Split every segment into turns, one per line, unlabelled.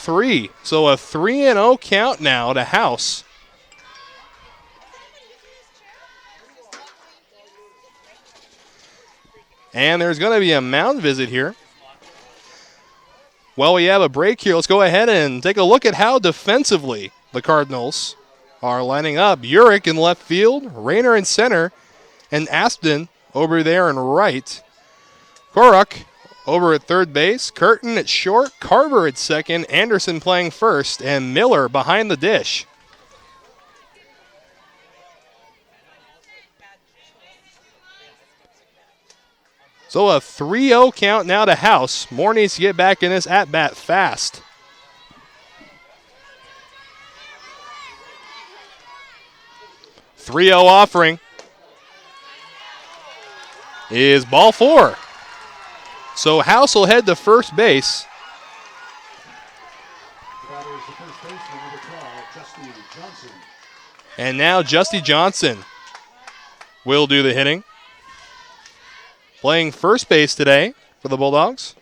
3. So a 3-0 count now to House. And there's going to be a mound visit here. Well, we have a break here. Let's go ahead and take a look at how defensively the Cardinals are lining up. Urick in left field, Rayner in center, and Aston over there in right. Koruk over at third base, Curtin at short, Carver at second, Anderson playing first, and Miller behind the dish. So a 3-0 count now to House. Moore needs to get back in this at-bat fast. .30 offering is ball 4. So House will head to first base. And now Justy Johnson will do the hitting. Playing first base today for the Bulldogs.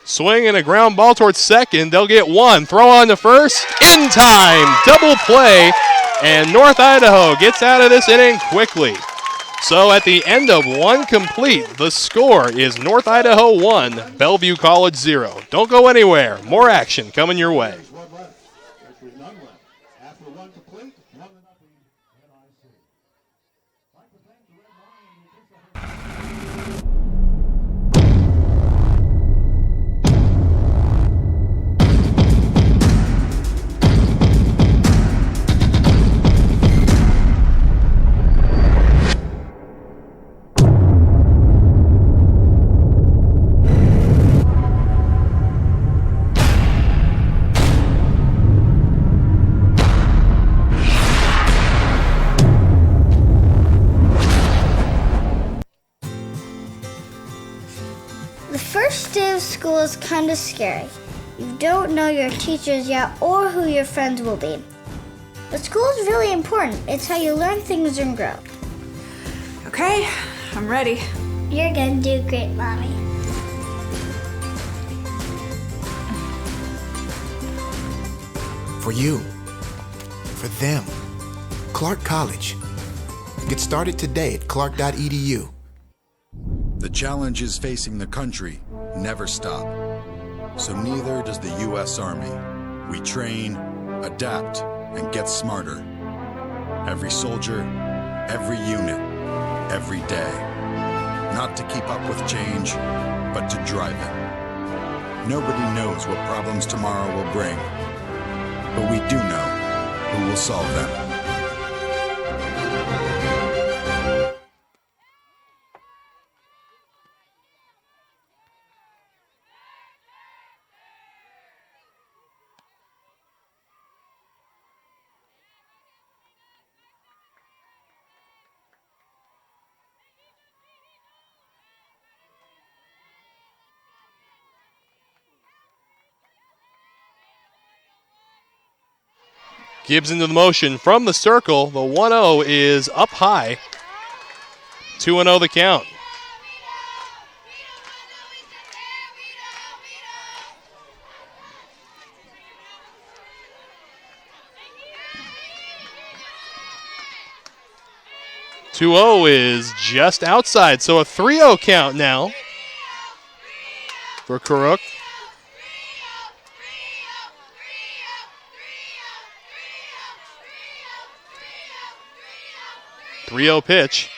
Swing and a ground ball towards second. They'll get one. Throw on to first. In time. Double play. And North Idaho gets out of this inning quickly. So at the end of one complete, the score is North Idaho 1, Bellevue College 0. Don't go anywhere. More action coming your way.
School is kind of scary. You don't know your teachers yet or who your friends will be. But school is really important. It's how you learn things and grow.
Okay, I'm ready.
You're gonna do great, Mommy.
For you, for them, Clark College. Get started today at clark.edu.
The challenges facing the country never stop. So neither does the U.S. Army. We train, adapt, and get smarter. Every soldier, every unit, every day. Not to keep up with change, but to drive it. Nobody knows what problems tomorrow will bring, but we do know who will solve them.
Gibbs into the motion from the circle. The 1-0 is up high. 2-0 the count. .20 is just outside, so a 3-0 count now for Karuk. .30 pitch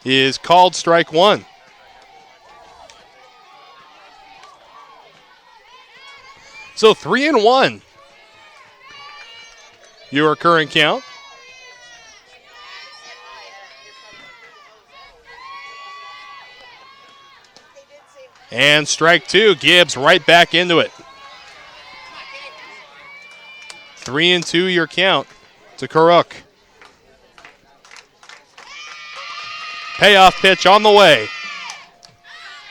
is called strike one. So 3-1. Your current count. And strike two. Gibbs right back into it. 3-2 your count to Karuk. Payoff pitch on the way.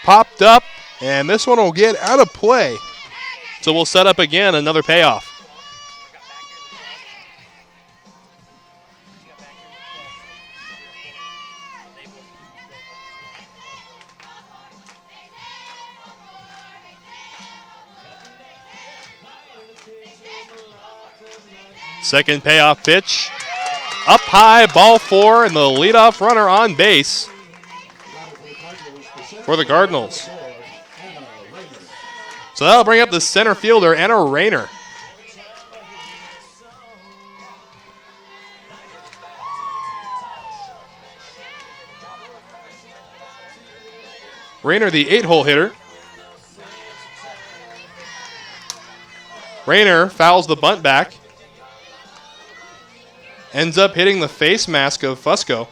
Popped up, and this one will get out of play. So we'll set up again another payoff. Second payoff pitch. Up high, ball 4, and the leadoff runner on base for the Cardinals. So that'll bring up the center fielder, Anna Rayner. Rayner, the 8-hole hitter. Rayner fouls the bunt back. Ends up hitting the face mask of Fusco.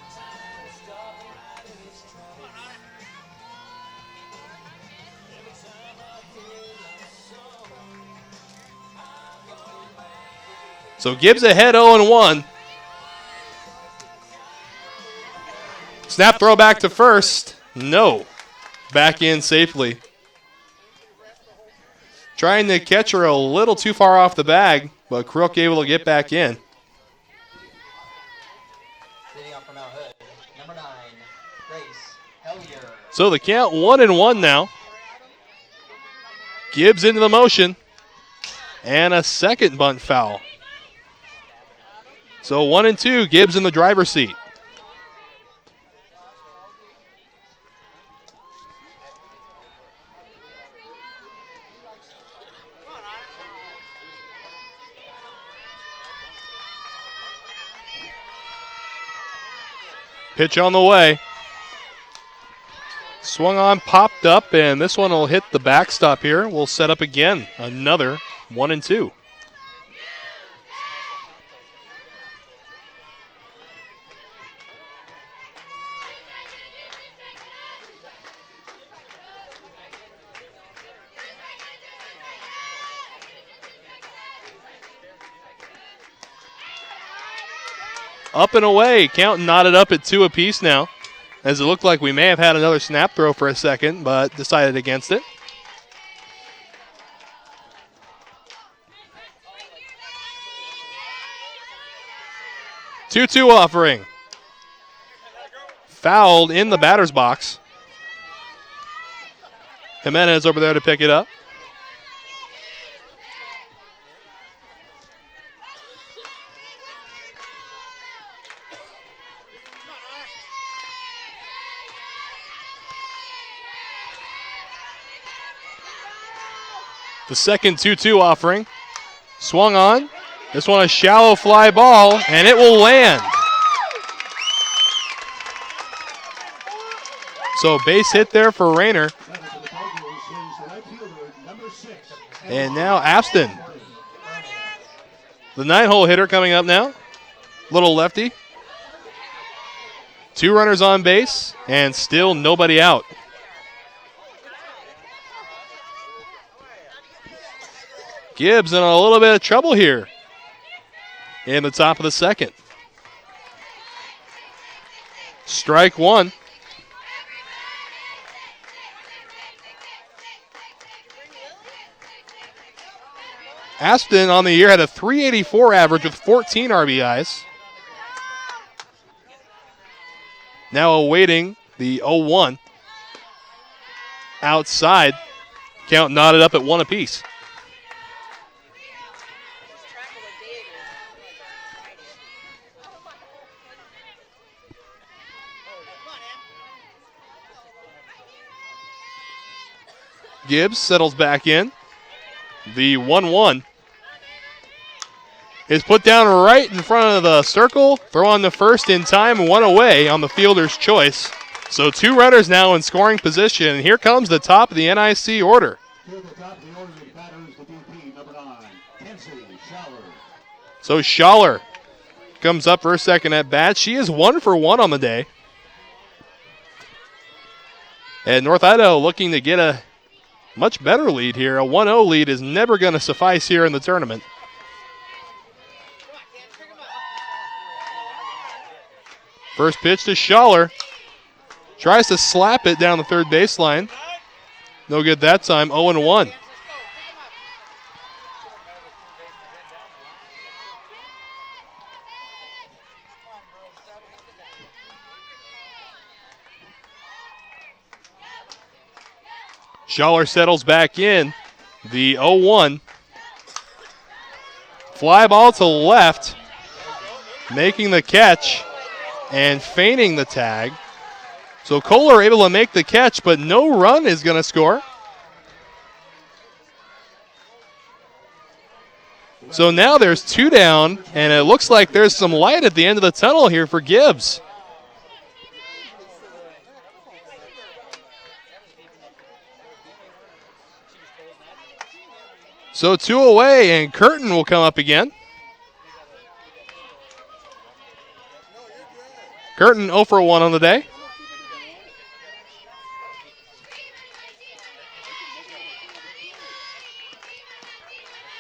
So Gibbs ahead 0-1. Snap throw back to first. No. Back in safely. Trying to catch her a little too far off the bag, but Crook able to get back in. So the count 1-1 now. Gibbs into the motion. And a second bunt foul. So 1-2, Gibbs in the driver's seat. Pitch on the way. Swung on, popped up, and this one will hit the backstop here. We'll set up again. Another 1-2. Up and away. Count knotted up at 2 apiece now, as it looked like we may have had another snap throw for a second, but decided against it. Two-two offering. Fouled in the batter's box. Jimenez over there to pick it up. The second 2-2 offering. Swung on. This one a shallow fly ball, and it will land. So base hit there for Rayner. And now Aston. The 9-hole hitter coming up now. Little lefty. 2 runners on base, and still nobody out. Gibbs in a little bit of trouble here in the top of the second. Strike 1. Aston on the year had a .384 average with 14 RBIs. Now awaiting the 0-1. Outside. Count knotted up at 1 apiece. Gibbs settles back in. The 1-1 is put down right in front of the circle. Throw on the first in time, 1 away on the fielder's choice. So 2 runners now in scoring position. And here comes the top of the NIC order. So Schaller comes up for a second at bat. She is 1 for 1 on the day. And North Idaho looking to get a much better lead here. A 1-0 lead is never going to suffice here in the tournament. First pitch to Schaller. Tries to slap it down the third baseline. No good that time. 0-1. Schaller settles back in. The 0-1. Fly ball to left, making the catch and feigning the tag. So Kohler able to make the catch, but no run is going to score. So now there's 2 down, and it looks like there's some light at the end of the tunnel here for Gibbs. So 2 away, and Curtin will come up again. Curtin 0 for 1 on the day.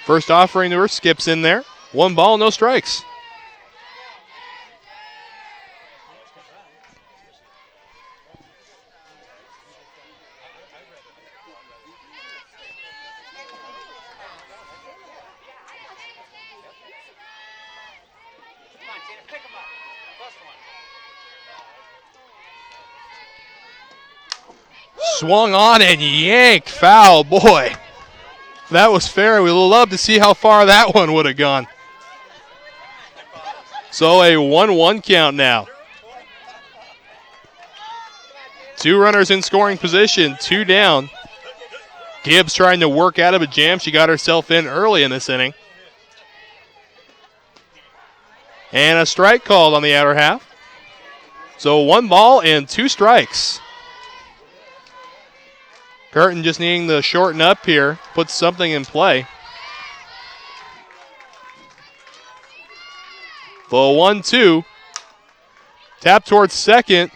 First offering to her, skips in there. 1 ball, no strikes. Swung on and yanked, foul, boy. That was fair. We'd love to see how far that one would have gone. So a 1-1 count now. 2 runners in scoring position, 2 down. Gibbs trying to work out of a jam. She got herself in early in this inning. And a strike called on the outer half. So 1 ball and 2 strikes. Curtin just needing to shorten up here, put something in play. The 1-2. Tap towards second.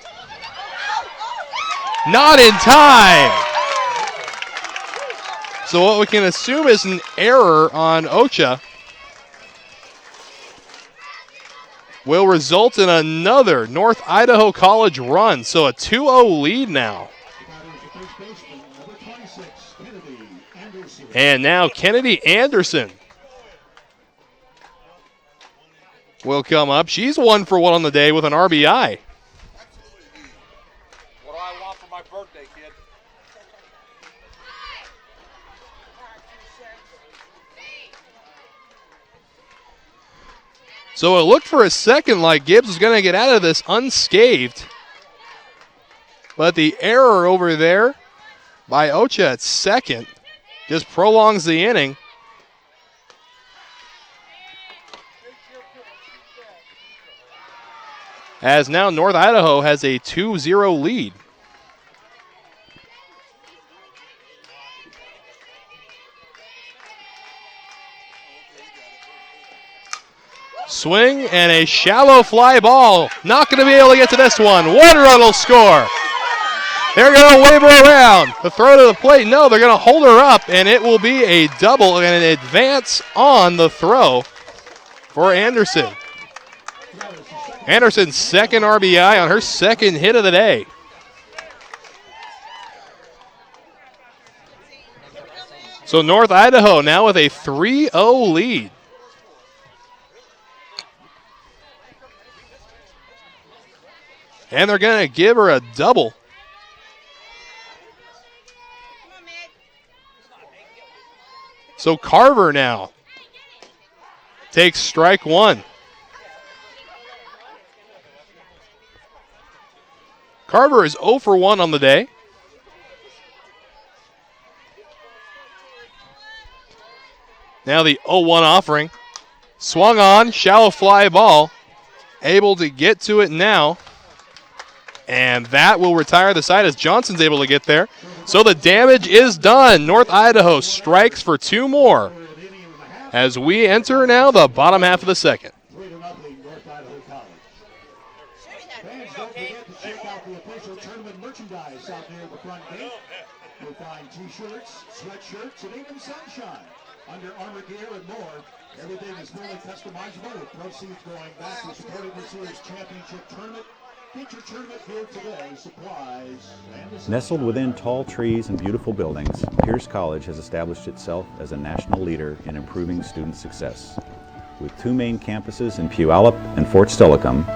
Not in time. So what we can assume is an error on Ocha will result in another North Idaho College run. So a 2-0 lead now. And now Kennedy Anderson will come up. She's 1 for 1 on the day with an RBI.
What do I want for my birthday, kid?
So it looked for a second like Gibbs was going to get out of this unscathed. But the error over there by Ocha at second just prolongs the inning. As now North Idaho has a 2-0 lead. Swing and a shallow fly ball. Not going to be able to get to this one. 1 run will score. They're going to wave her around. The throw to the plate. No, they're going to hold her up, and it will be a double and an advance on the throw for Anderson. Anderson's second RBI on her second hit of the day. So North Idaho now with a 3-0 lead. And they're going to give her a double. So Carver now takes strike 1. Carver is 0 for 1 on the day. Now the 0-1 offering. Swung on, shallow fly ball. Able to get to it now. And that will retire the side as Johnson's able to get there. So the damage is done. North Idaho strikes for 2 more as we enter now the bottom half of the second.
Fans, don't forget to check out the official tournament merchandise out there at the front gate. You'll find T-shirts, sweatshirts, and even sunshine. Under Armour gear and more. Everything is fully customizable with proceeds going back to supporting this year's championship tournament. Get your tournament gear today, supplies, and
Nestled within tall trees and beautiful buildings, Pierce College has established itself as a national leader in improving student success. With 2 main campuses in Puyallup and Fort Steilacoom,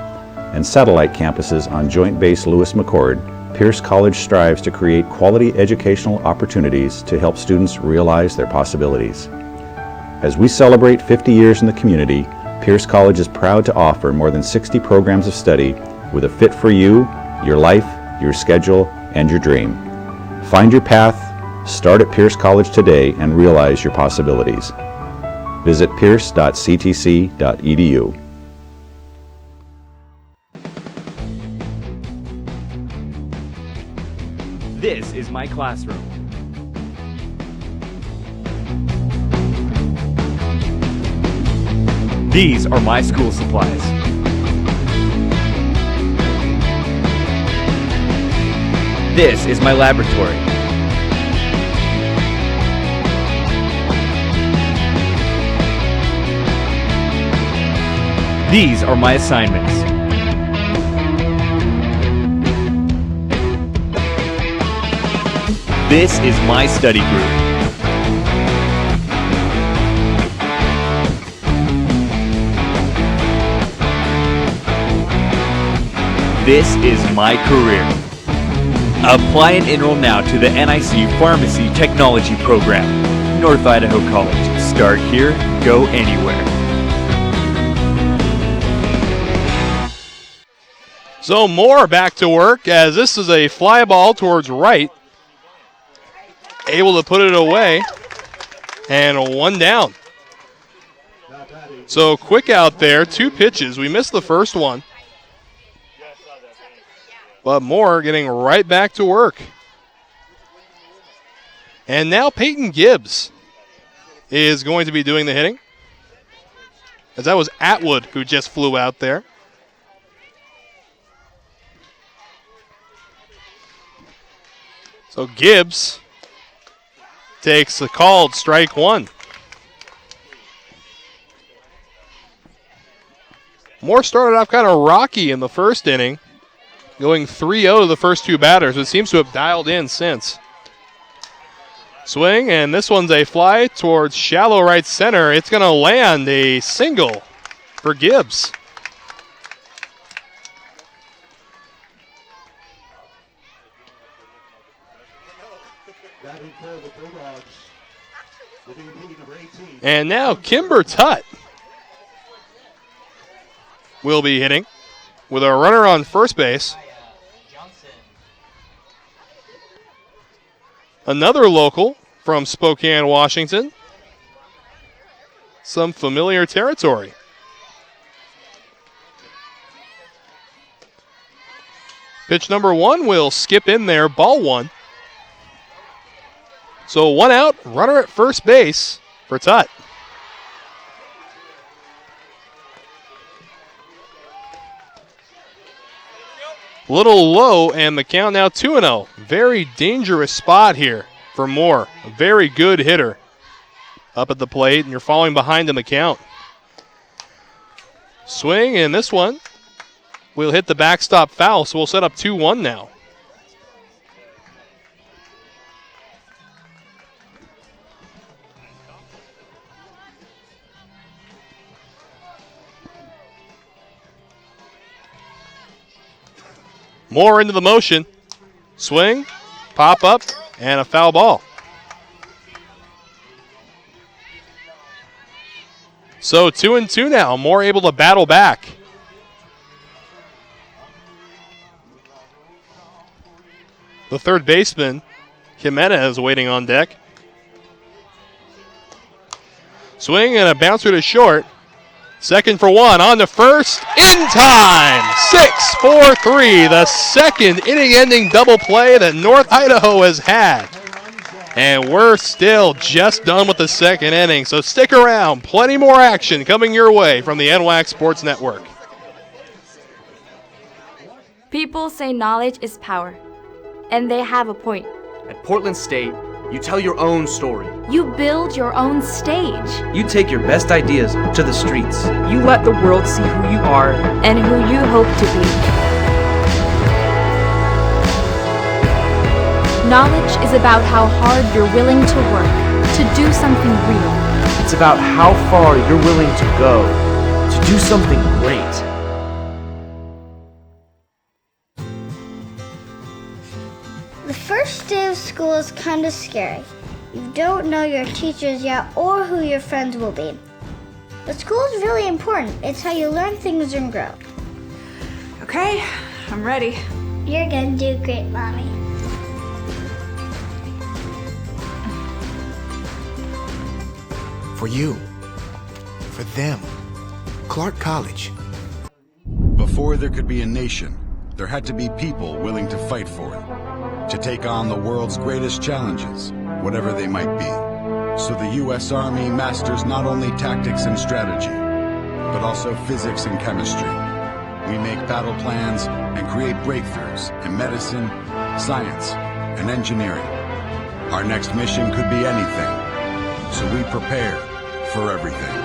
and satellite campuses on Joint Base Lewis-McChord, Pierce College strives to create quality educational opportunities to help students realize their possibilities. As we celebrate 50 years in the community, Pierce College is proud to offer more than 60 programs of study with a fit for you, your life, your schedule, and your dream. Find your path, start at Pierce College today, and realize your possibilities. Visit pierce.ctc.edu.
This is my classroom. These are my school supplies. This is my laboratory. These are my assignments. This is my study group. This is my career. Apply and enroll now to the NIC Pharmacy Technology Program. North Idaho College. Start here, go anywhere.
So Moore back to work as this is a fly ball towards right. Able to put it away. And one down. So quick out there, 2 pitches. We missed the first one. But Moore getting right back to work. And now Peyton Gibbs is going to be doing the hitting. As that was Atwood who just flew out there. So Gibbs takes the called strike 1. Moore started off kind of rocky in the first inning, going 3-0 to the first 2 batters, but seems to have dialed in since. Swing, and this one's a fly towards shallow right center. It's going to land a single for Gibbs. And now Kimber Tutt will be hitting with a runner on first base. Another local from Spokane, Washington. Some familiar territory. Pitch number 1 will skip in there, ball 1. So 1 out, runner at first base for Tutt. Little low, and the count now 2-0. Very dangerous spot here for Moore. A very good hitter up at the plate, and you're falling behind in the count. Swing, and this one will hit the backstop foul, so we'll set up 2-1 now. Moore into the motion. Swing, pop up, and a foul ball. So 2-2 now. Moore able to battle back. The third baseman, Jimenez, waiting on deck. Swing and a bouncer to short. Second for 1, on to first, in time! 6-4-3, the second inning-ending double play that North Idaho has had. And we're still just done with the second inning, so stick around. Plenty more action coming your way from the NWAC Sports Network.
People say knowledge is power, and they have a point.
At Portland State, you tell your own story.
You build your own stage.
You take your best ideas to the streets.
You let the world see who you are
and who you hope to be. Knowledge is about how hard you're willing to work to do something real.
It's about how far you're willing to go to do something great.
The first day of school is kind of scary. You don't know your teachers yet or who your friends will be. But school is really important. It's how you learn things and grow.
Okay, I'm ready.
You're gonna do great, Mommy.
For you. For them. Clark College.
Before there could be a nation, there had to be people willing to fight for it, to take on the world's greatest challenges, whatever they might be. So the U.S. Army masters not only tactics and strategy, but also physics and chemistry. We make battle plans and create breakthroughs in medicine, science, and engineering. Our next mission could be anything, so we prepare for everything.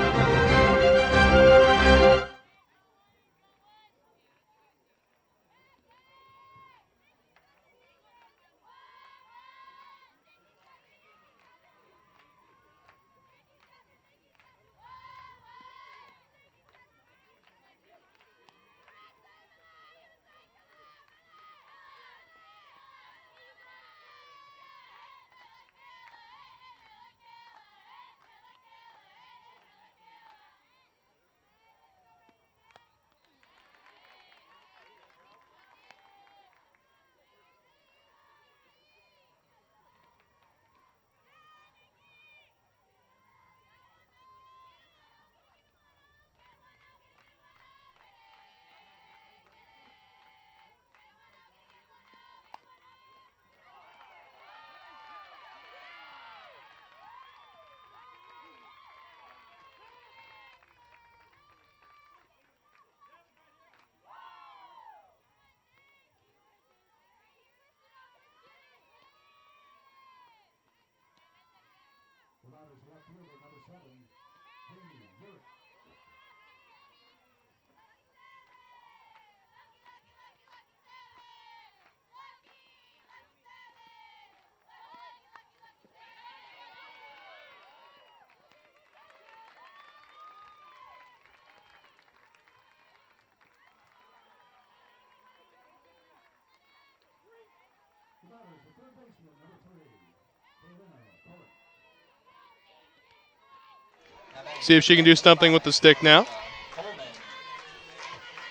See if she can do something with the stick now.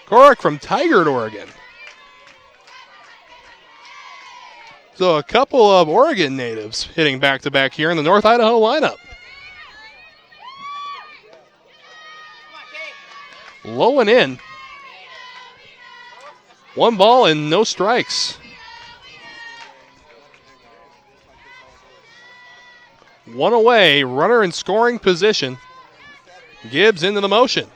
Urick from Tigard, Oregon. So a couple of Oregon natives hitting back-to-back here in the North Idaho lineup. Low and in. 1 ball and no strikes. 1 away, runner in scoring position. Gibbs into the motion.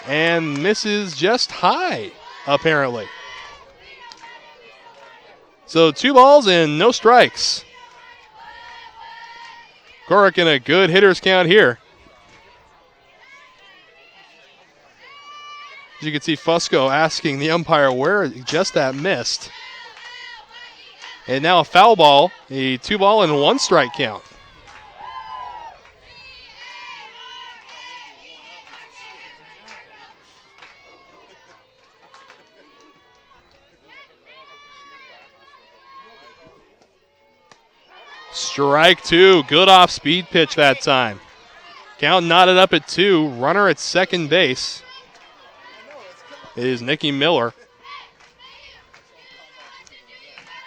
And misses just high, apparently. So 2 balls and no strikes. Urick in a good hitter's count here. As you can see Fusco asking the umpire where just that missed. And now a foul ball, a 2 ball and 1 strike count. Strike 2, good off-speed pitch that time. Count knotted up at 2, runner at second base is Nikki Miller.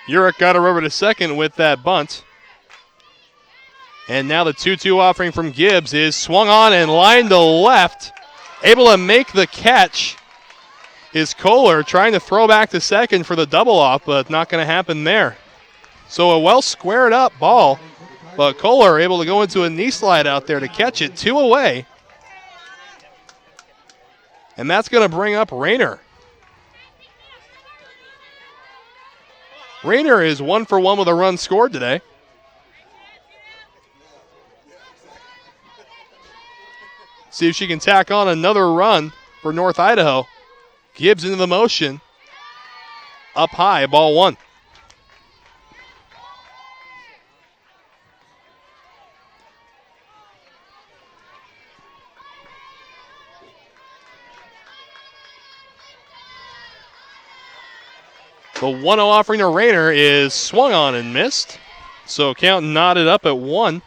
Urick got her over to second with that bunt. And now the 2-2 offering from Gibbs is swung on and lined to left. Able to make the catch is Kohler, trying to throw back to second for the double off, but not going to happen there. So a well squared up ball, but Kohler able to go into a knee slide out there to catch it, 2 away. And that's going to bring up Rayner. Rayner is 1 for 1 with a run scored today. See if she can tack on another run for North Idaho. Gibbs into the motion. Up high, ball 1. The 1-0 offering to Rayner is swung on and missed. So count knotted up at 1.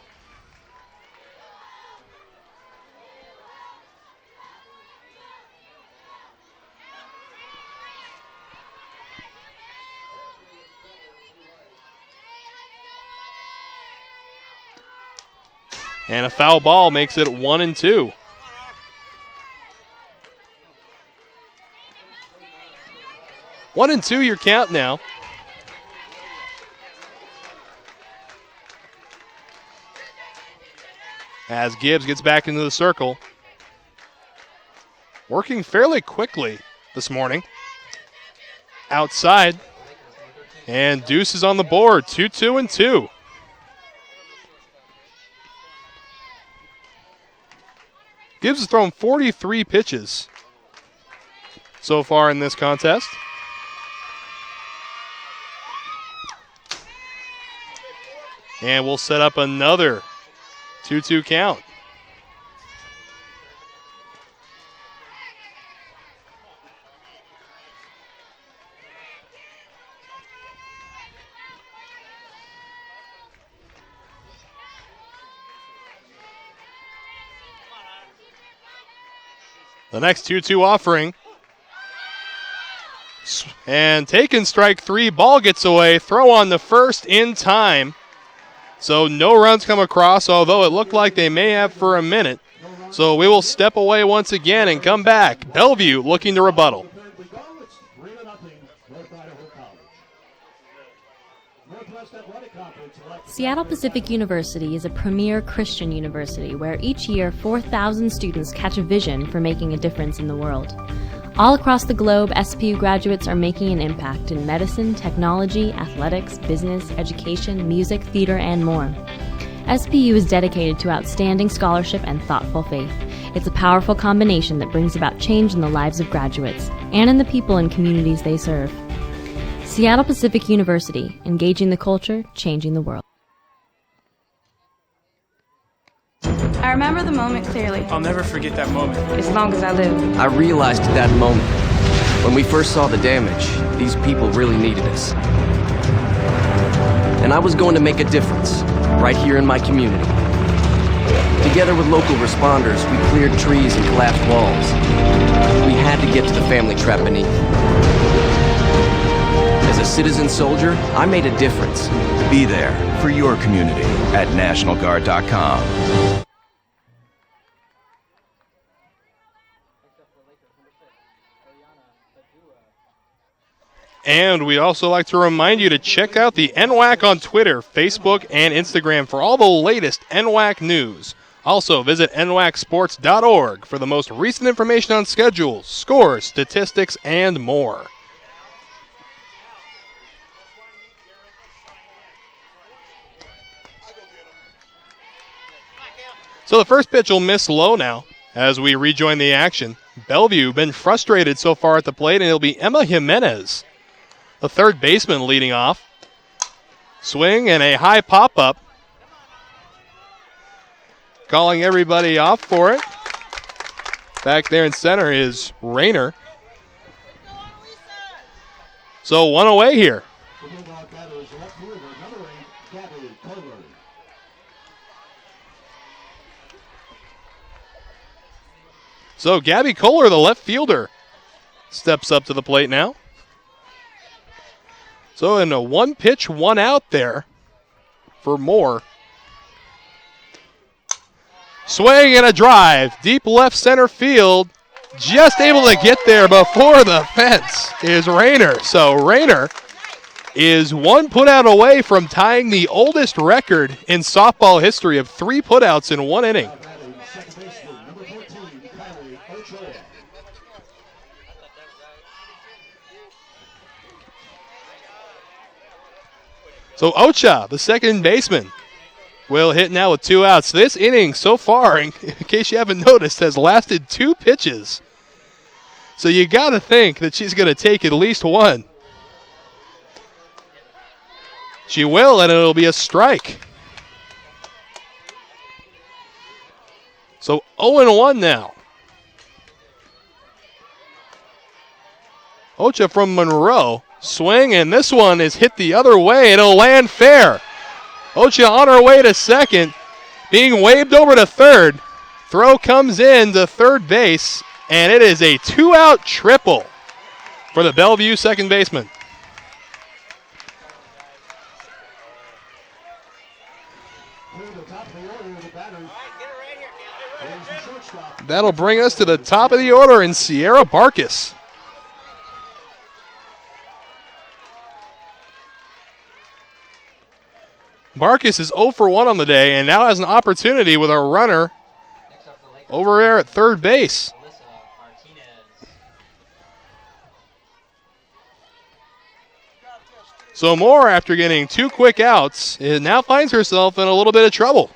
And a foul ball makes it 1-2. One and two, your count now. As Gibbs gets back into the circle. Working fairly quickly this morning. Outside. And Deuce is on the board, 2-2-2. Gibbs has thrown 43 pitches so far in this contest. And we'll set up another 2-2 count. The next 2-2 offering. And taken strike 3. Ball gets away. Throw on the first in time. So no runs come across, although it looked like they may have for a minute. So we will step away once again and come back. Bellevue looking to rebuttal.
Seattle Pacific University is a premier Christian university where each year 4,000 students catch a vision for making a difference in the world. All across the globe, SPU graduates are making an impact in medicine, technology, athletics, business, education, music, theater, and more. SPU is dedicated to outstanding scholarship and thoughtful faith. It's a powerful combination that brings about change in the lives of graduates and in the people and communities they serve. Seattle Pacific University, engaging the culture, changing the world.
I remember the moment clearly.
I'll never forget that moment.
As long as I live.
I realized at that moment, when we first saw the damage, these people really needed us. And I was going to make a difference, right here in my community. Together with local responders, we cleared trees and collapsed walls. We had to get to the family trapped beneath. As a citizen soldier, I made a difference.
Be there for your community at NationalGuard.com.
And we'd also like to remind you to check out the NWAC on Twitter, Facebook, and Instagram for all the latest NWAC news. Also, visit nwacsports.org for the most recent information on schedules, scores, statistics, and more. So the first pitch will miss low now as we rejoin the action. Bellevue been frustrated so far at the plate, and it'll be Emma Jimenez, the third baseman, leading off. Swing and a high pop-up. Calling everybody off for it. Back there in center is Rayner. So one away here. So Gabby Kohler, the left fielder, steps up to the plate now. So in a one pitch, one out there for Moore. Swing and a drive. Deep left center field. Just able to get there before the fence is Rayner. So Rayner is one putout away from tying the oldest record in softball history of 3 putouts in one inning. So Ocha, the second baseman, will hit now with 2 outs. This inning so far, in case you haven't noticed, has lasted 2 pitches. So you got to think that she's going to take at least one. She will, and it'll be a strike. So 0-1 now. Ocha from Monroe Swing, and this one is hit the other way. It'll land fair. Ocha on her way to second, being waved over to third. Throw comes in to third base, and it is a 2-out triple for the Bellevue second baseman. That'll bring us to the top of the order in Sierra Barkis. Barkis is 0 for 1 on the day and now has an opportunity with a runner over there at third base. So Moore, after getting 2 quick outs, it now finds herself in a little bit of trouble.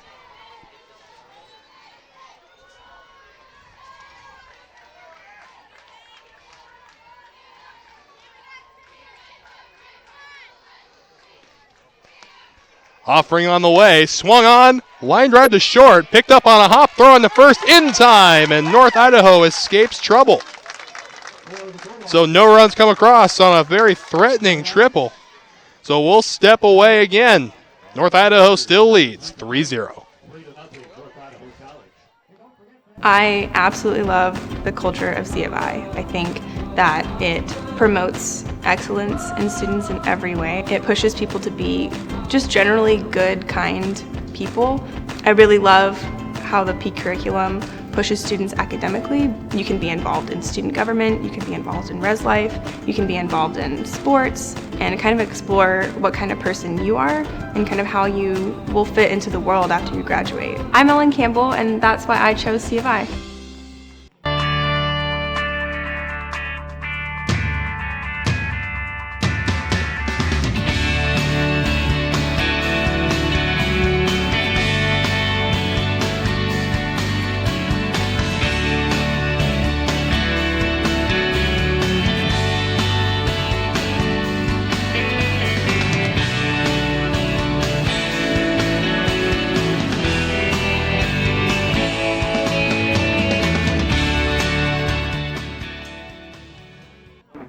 Offering on the way, swung on, line drive to short, picked up on a hop, throw on the first in time, and North Idaho escapes trouble. So no runs come across on a very threatening triple. So we'll step away again. North Idaho still leads 3-0.
I absolutely love the culture of C of I. I think that it promotes excellence in students in every way. It pushes people to be just generally good, kind people. I really love how the P curriculum pushes students academically. You can be involved in student government, you can be involved in res life, you can be involved in sports, and kind of explore what kind of person you are and kind of how you will fit into the world after you graduate. I'm Ellen Campbell, and that's why I chose C of I.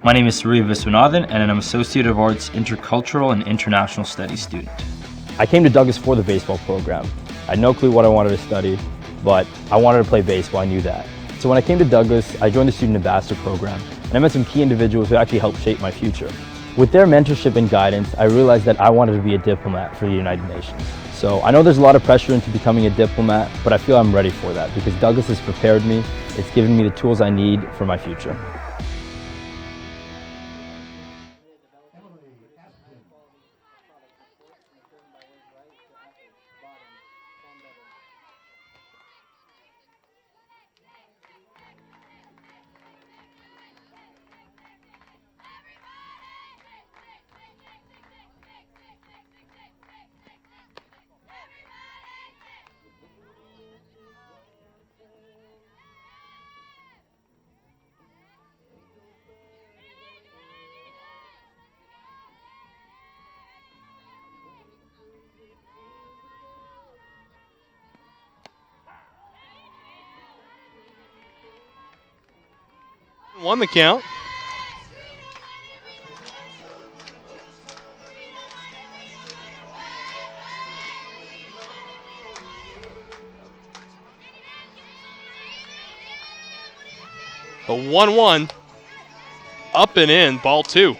My name is Surya Viswanathan, and I'm an Associate of Arts Intercultural and International Studies student.
I came to Douglas for the baseball program. I had no clue what I wanted to study, but I wanted to play baseball, I knew that. So when I came to Douglas, I joined the Student Ambassador program, and I met some key individuals who actually helped shape my future. With their mentorship and guidance, I realized that I wanted to be a diplomat for the United Nations. So I know there's a lot of pressure into becoming a diplomat, but I feel I'm ready for that because Douglas has prepared me. It's given me the tools I need for my future.
Won the count. A 1-1. Up and in, ball 2.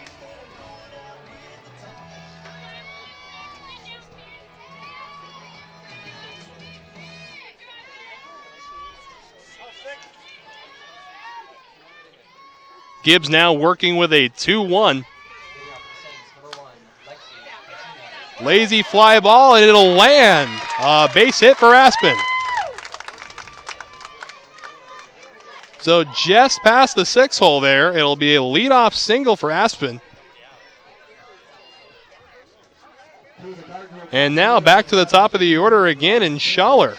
Gibbs now working with a 2-1. Lazy fly ball, and it'll land. Base hit for Aspen. So just past the 6 hole there. It'll be a leadoff single for Aspen. And now back to the top of the order again in Schaller.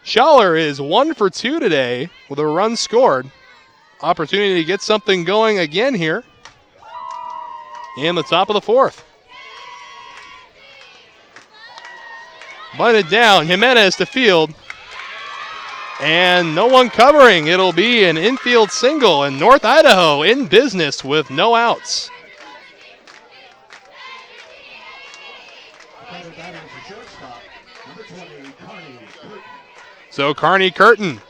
Schaller is 1 for 2 today with a run scored. Opportunity to get something going again here in the top of the 4th. Bunted down, Jimenez to field. And no one covering. It'll be an infield single, and North Idaho in business with no outs. So Carney Curtin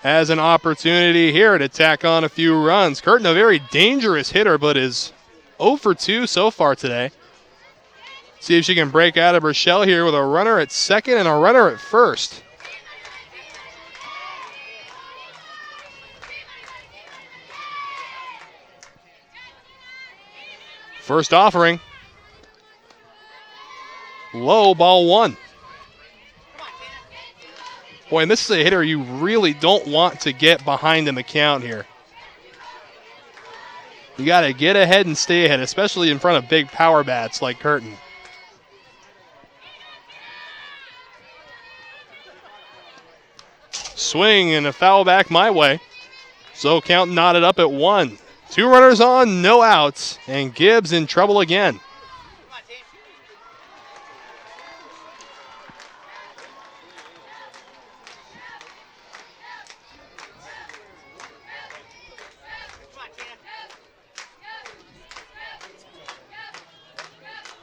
has an opportunity here to tack on a few runs. Curtin, a very dangerous hitter, but is 0 for 2 so far today. See if she can break out of her shell here with a runner at second and a runner at first. First offering. Low, ball 1. Boy, and this is a hitter you really don't want to get behind in the count here. You got to get ahead and stay ahead, especially in front of big power bats like Curtin. Swing and a foul back my way. So count knotted up at 1. 2 runners on, no outs, and Gibbs in trouble again.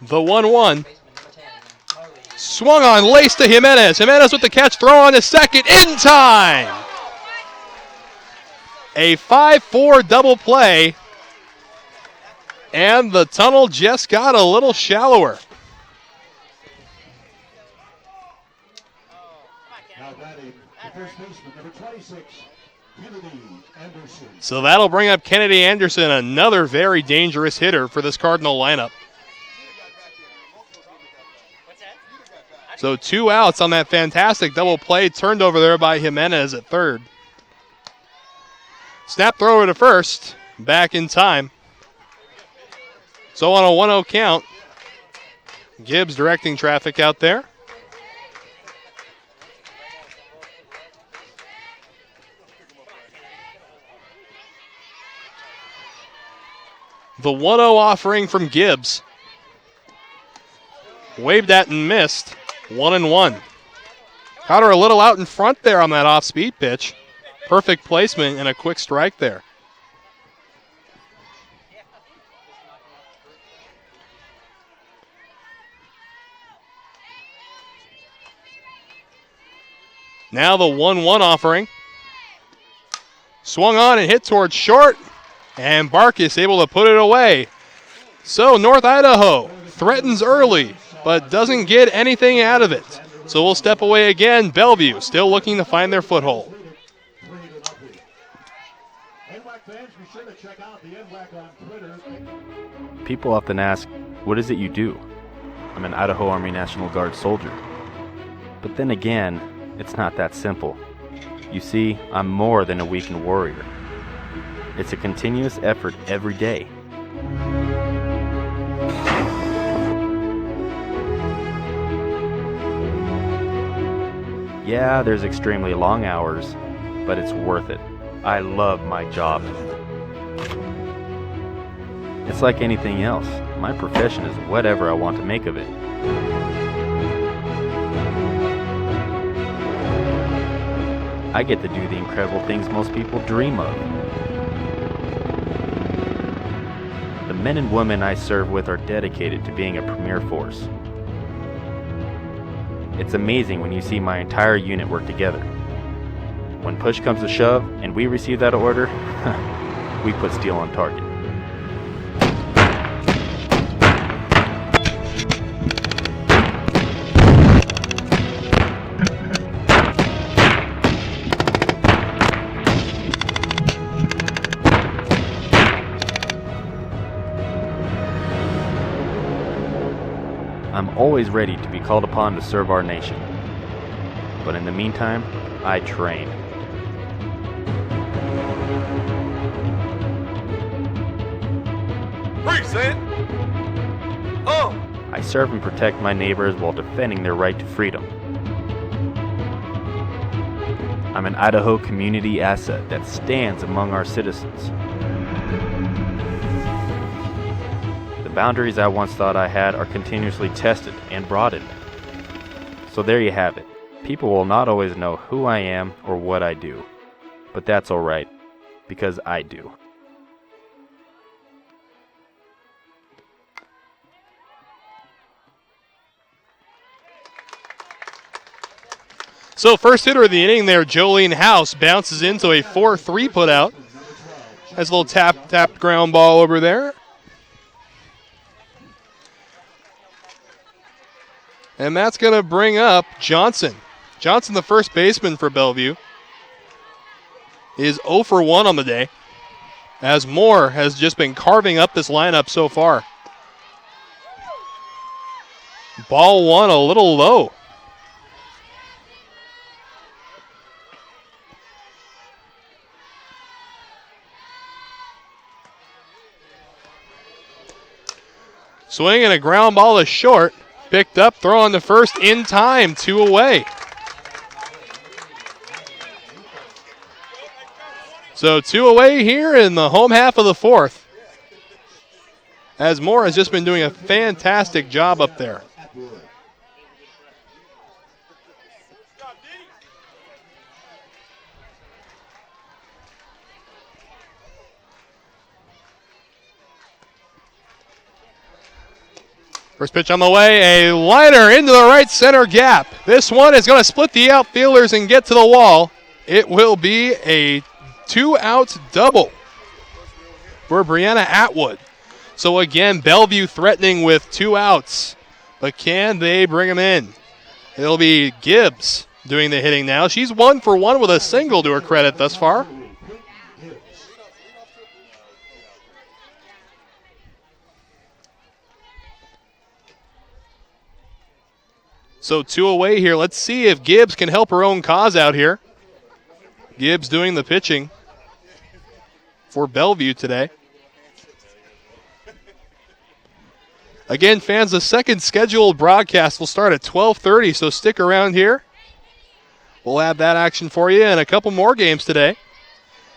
The 1-1. Swung on, laced to Jimenez. Jimenez with the catch, throw on to second, in time! A 5-4 double play, and the tunnel just got a little shallower.
Now batting, the first baseman, number 26, Kennedy Anderson.
So that'll bring up Kennedy Anderson, another very dangerous hitter for this Cardinal lineup. So 2 outs on that fantastic double play, turned over there by Jimenez at third. Snap throw to first, back in time. So on a 1-0 count, Gibbs directing traffic out there. The 1-0 offering from Gibbs. Waved at and missed. 1-1. Caught her a little out in front there on that off-speed pitch. Perfect placement and a quick strike there. Now the 1-1 offering. Swung on and hit towards short, and Barkus able to put it away. So North Idaho threatens early, but doesn't get anything out of it. So we'll step away again. Bellevue still looking to find their foothold.
People often ask, what is it you do? I'm an Idaho Army National Guard soldier. But then again, it's not that simple. You see, I'm more than a weekend warrior. It's a continuous effort every day. Yeah, there's extremely long hours, but it's worth it. I love my job. It's like anything else. My profession is whatever I want to make of it. I get to do the incredible things most people dream of. The men and women I serve with are dedicated to being a premier force. It's amazing when you see my entire unit work together. When push comes to shove and we receive that order, we put steel on target. I'm always ready to be called upon to serve our nation. But in the meantime, I train.
Present. Oh.
I serve and protect my neighbors while defending their right to freedom. I'm an Idaho community asset that stands among our citizens. The boundaries I once thought I had are continuously tested and broadened. So there you have it. People will not always know who I am or what I do, but that's alright, because I do.
So first hitter of the inning there, Jolene House, bounces into a 4-3 putout. Has a little tapped ground ball over there. And that's going to bring up Johnson. Johnson, the first baseman for Bellevue, is 0 for 1 on the day, as Moore has just been carving up this lineup so far. Ball one a little low. Swing and a ground ball to short. Picked up, throw on the first in time, 2 away. So 2 away here in the home half of the fourth, as Moore has just been doing a fantastic job up there. First pitch on the way, a liner into the right center gap. This one is going to split the outfielders and get to the wall. It will be a 2-out double for Brianna Atwood. So again, Bellevue threatening with 2 outs, but can they bring him in? It'll be Gibbs doing the hitting now. She's 1 for 1 with a single to her credit thus far. So 2 away here. Let's see if Gibbs can help her own cause out here. Gibbs doing the pitching for Bellevue today. Again, fans, the second scheduled broadcast will start at 12:30, so stick around here. We'll have that action for you and a couple more games today.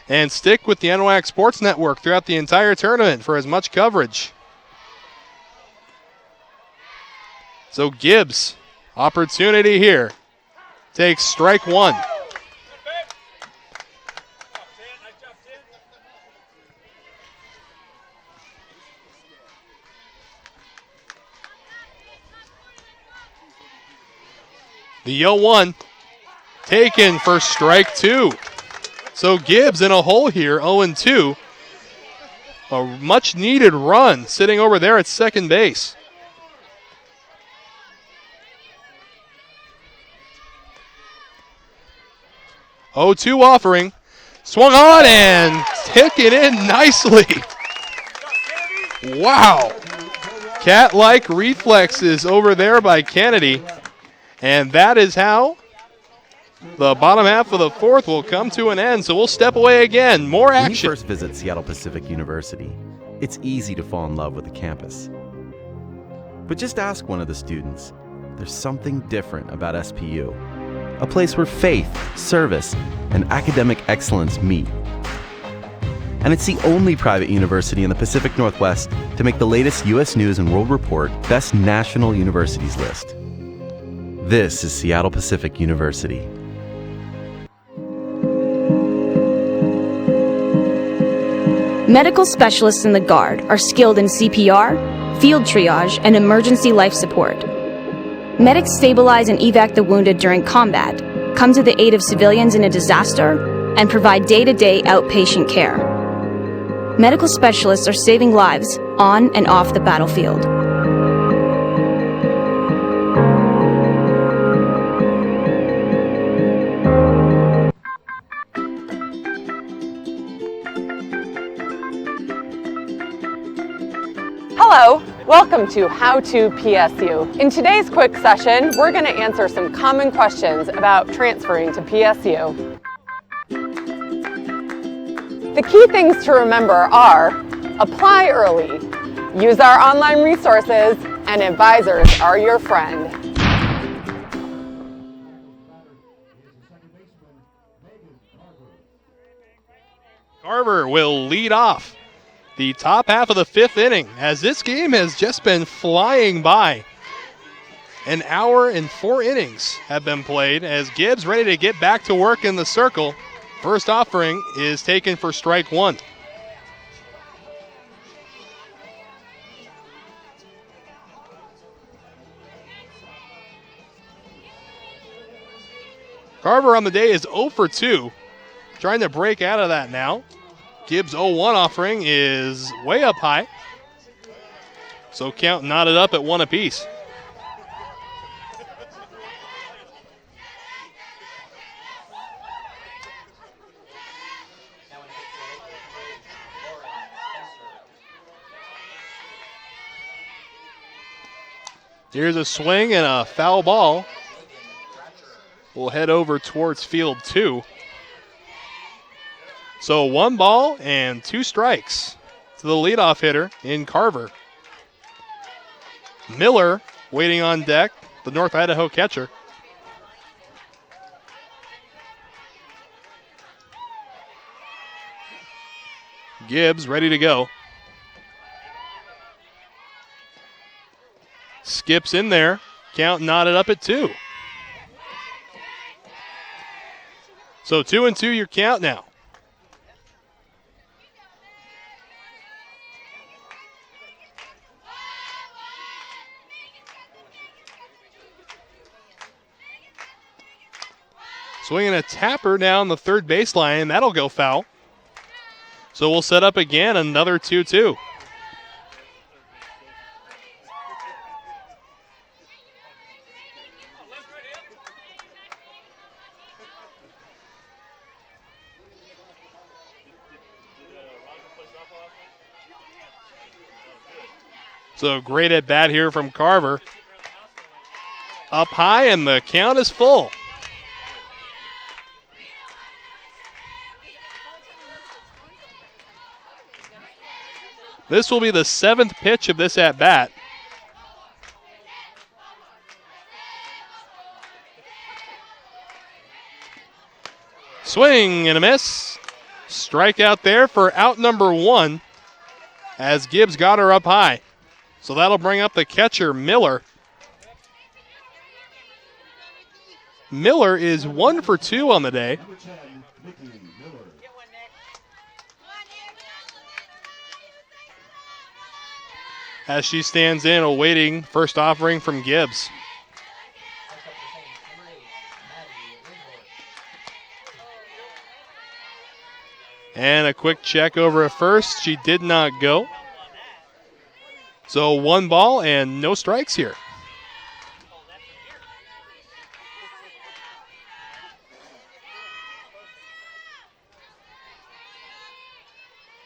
And stick with the NWAC Sports Network throughout the entire tournament for as much coverage. So Gibbs, opportunity here. Takes strike one. The 0-1 taken for strike 2. So Gibbs in a hole here, 0-2. A much needed run sitting over there at second base. Oh-2 offering. Swung on and hit it in nicely. Wow. Cat-like reflexes over there by Kennedy. And that is how the bottom half of the fourth will come to an end. So we'll step away again. More action.
When you first visit Seattle Pacific University, it's easy to fall in love with the campus. But just ask one of the students. There's something different about SPU. A place where faith, service, and academic excellence meet. And it's the only private university in the Pacific Northwest to make the latest U.S. News and World Report Best National Universities list. This is Seattle Pacific University.
Medical specialists in the Guard are skilled in CPR, field triage, and emergency life support. Medics stabilize and evac the wounded during combat, come to the aid of civilians in a disaster, and provide day-to-day outpatient care. Medical specialists are saving lives on and off the battlefield.
Hello, welcome to How to PSU. In today's quick session, we're going to answer some common questions about transferring to PSU. The key things to remember are: apply early, use our online resources, and advisors are your friend.
Carver will lead off the top half of the fifth inning, as this game has just been flying by. An hour and 4 innings have been played as Gibbs ready to get back to work in the circle. First offering is taken for strike 1. Carver on the day is 0 for 2. Trying to break out of that now. Gibbs' 0-1 offering is way up high. So count knotted up at 1 apiece. Here's a swing and a foul ball. We'll head over towards field 2. So 1 ball and 2 strikes to the leadoff hitter in Carver. Miller waiting on deck, the North Idaho catcher. Gibbs ready to go. Skips in there, count knotted up at 2. So 2-2 your count now. Swinging a tapper down the third baseline, that'll go foul. So we'll set up again, another 2-2. So great at bat here from Carver. Up high and the count is full. This will be the 7th pitch of this at bat. Swing and a miss. Strikeout there for out number 1 as Gibbs got her up high. So that'll bring up the catcher, Miller. Miller is 1 for 2 on the day. As she stands in awaiting first offering from Gibbs. And a quick check over at first. She did not go. So 1 ball and no strikes here.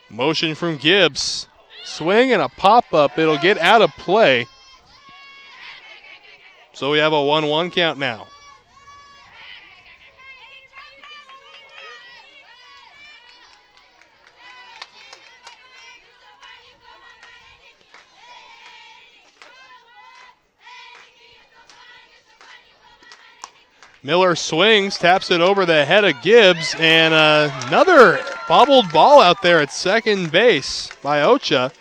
Motion from Gibbs. Swing and a pop-up. It'll get out of play. So we have a 1-1 count now. Miller swings, taps it over the head of Gibbs, and another bobbled ball out there at second base by Ocha.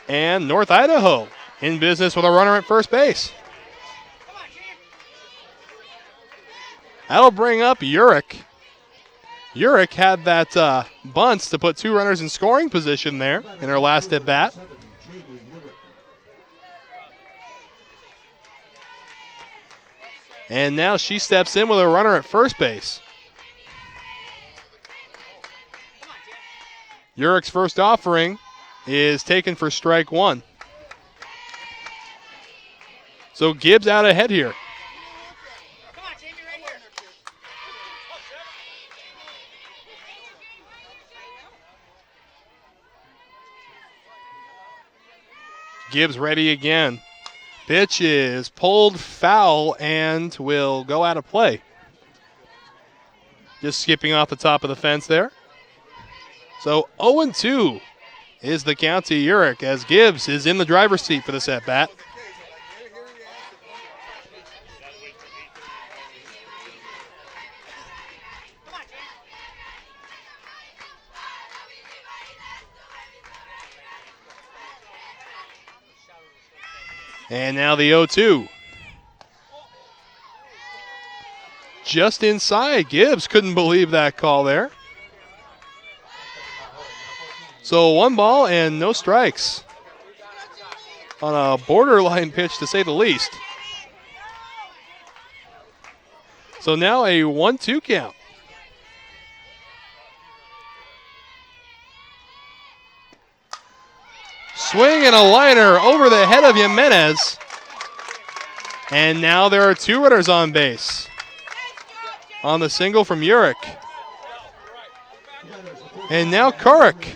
And North Idaho in business with a runner at first base. That'll bring up Urick. Urick had that bunts to put 2 runners in scoring position there in her last at bat. And now she steps in with a runner at first base. Urick's first offering is taken for strike 1. So Gibbs out ahead here. Gibbs ready again. Pitch is pulled foul and will go out of play. Just skipping off the top of the fence there. So 0-2 is the count to Urick as Gibbs is in the driver's seat for this at-bat. And now the 0-2. Just inside. Gibbs couldn't believe that call there. So 1 ball and no strikes on a borderline pitch, to say the least. So now a 1-2 count. Swing and a liner over the head of Jimenez. And now there are 2 runners on base on the single from Urick. And now Urick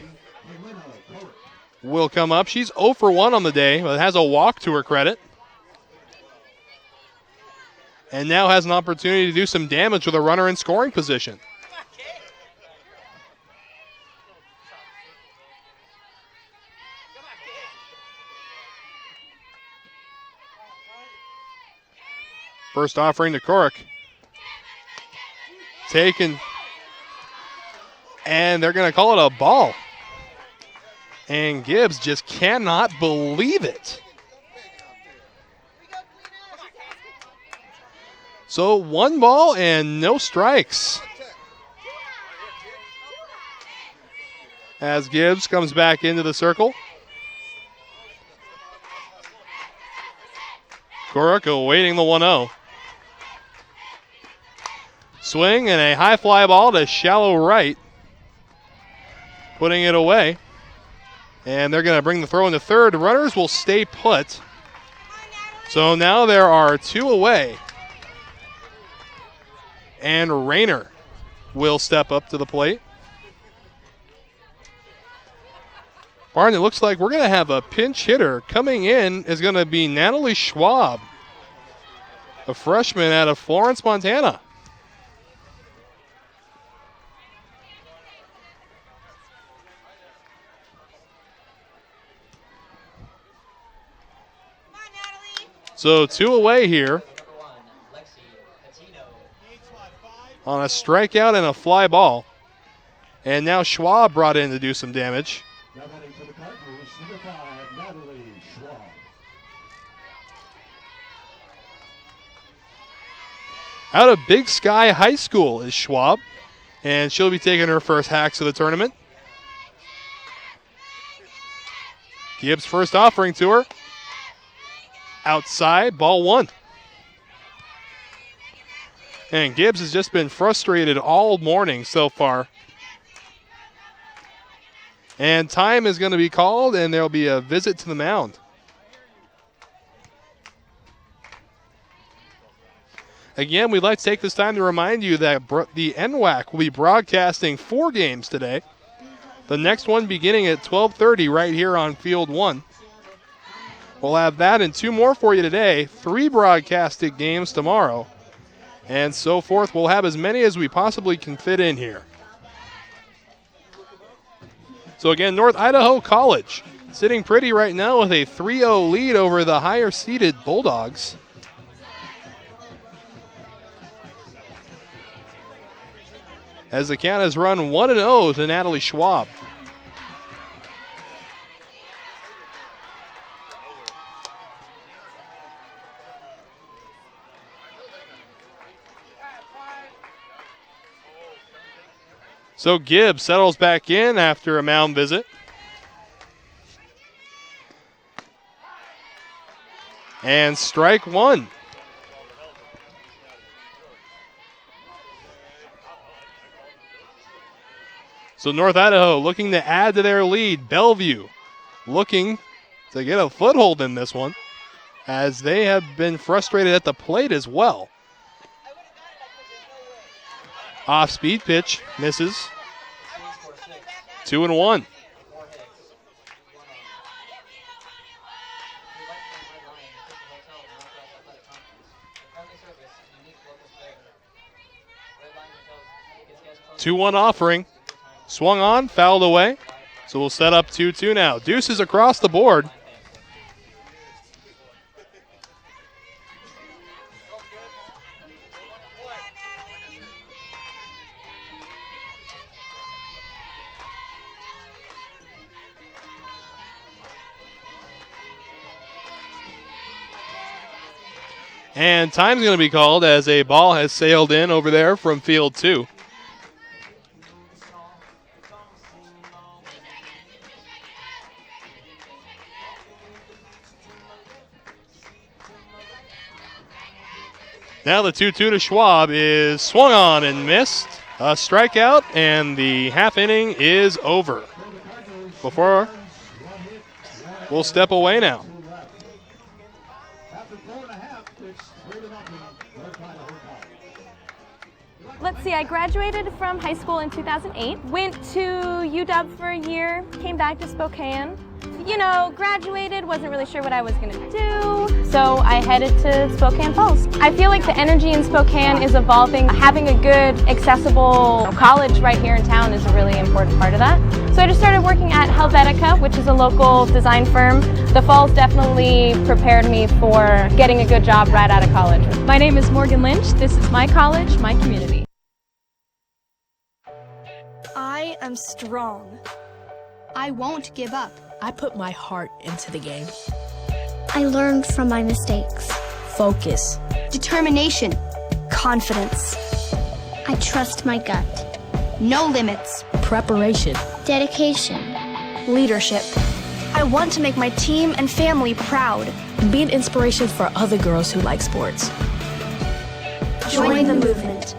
will come up. She's 0 for 1 on the day, but has a walk to her credit. And now has an opportunity to do some damage with a runner in scoring position. First offering to Urick. Taken. And they're going to call it a ball. And Gibbs just cannot believe it. So 1 ball and no strikes. As Gibbs comes back into the circle. Urick awaiting the 1-0. Swing and a high fly ball to shallow right. Putting it away. And they're going to bring the throw into third. Runners will stay put. So now there are 2 away. And Rayner will step up to the plate. Barn, it looks like we're going to have a pinch hitter. Coming in is going to be Natalie Schwab, a freshman out of Florence, Montana. So 2 away here on a strikeout and a fly ball. And now Schwab brought in to do some damage.
Now batting for the Cardinals, number 5, Natalie Schwab.
Out of Big Sky High School is Schwab. And she'll be taking her first hacks of the tournament. Gibbs first offering to her. Outside, ball 1. And Gibbs has just been frustrated all morning so far. And time is going to be called, and there will be a visit to the mound. Again, we'd like to take this time to remind you that the NWAC will be broadcasting 4 games today. The next one beginning at 12:30 right here on Field 1. We'll have that and 2 more for you today. 3 broadcasted games tomorrow. And so forth. We'll have as many as we possibly can fit in here. So again, North Idaho College sitting pretty right now with a 3-0 lead over the higher-seeded Bulldogs. As the count has run 1-0 to Natalie Schwab. So Gibbs settles back in after a mound visit. And strike 1. So North Idaho looking to add to their lead. Bellevue looking to get a foothold in this one, as they have been frustrated at the plate as well. Off-speed pitch, misses. 2-1. Two-1 offering. Swung on, fouled away. So we'll set up 2-2 now. Deuces across the board. And time's going to be called as a ball has sailed in over there from field 2. Now the 2-2 to Schwab is swung on and missed. A strikeout, and the half inning is over. Before we'll step away now.
Let's see, I graduated from high school in 2008, went to UW for a year, came back to Spokane. You know, graduated, wasn't really sure what I was going to do, so I headed to Spokane Falls. I feel like the energy in Spokane is evolving. Having a good, accessible college right here in town is a really important part of that. So I just started working at Helvetica, which is a local design firm. The Falls definitely prepared me for getting a good job right out of college.
My name is Morgan Lynch. This is my college, my community.
I am strong. I won't give up.
I put my heart into the game.
I learned from my mistakes.
Focus.
Determination. Confidence. I trust my gut. No limits.
Preparation.
Dedication. Leadership. I want to make my team and family proud.
Be an inspiration for other girls who like sports.
Join the movement.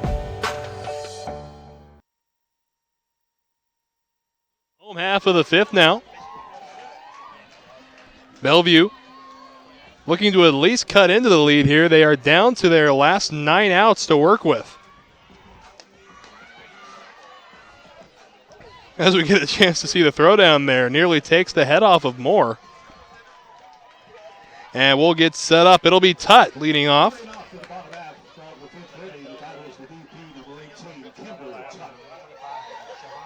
Home half of the 5th now. Bellevue looking to at least cut into the lead here. They are down to their last 9 outs to work with. As we get a chance to see the throwdown there, nearly takes the head off of Moore. And we'll get set up. It'll be Tutt leading off.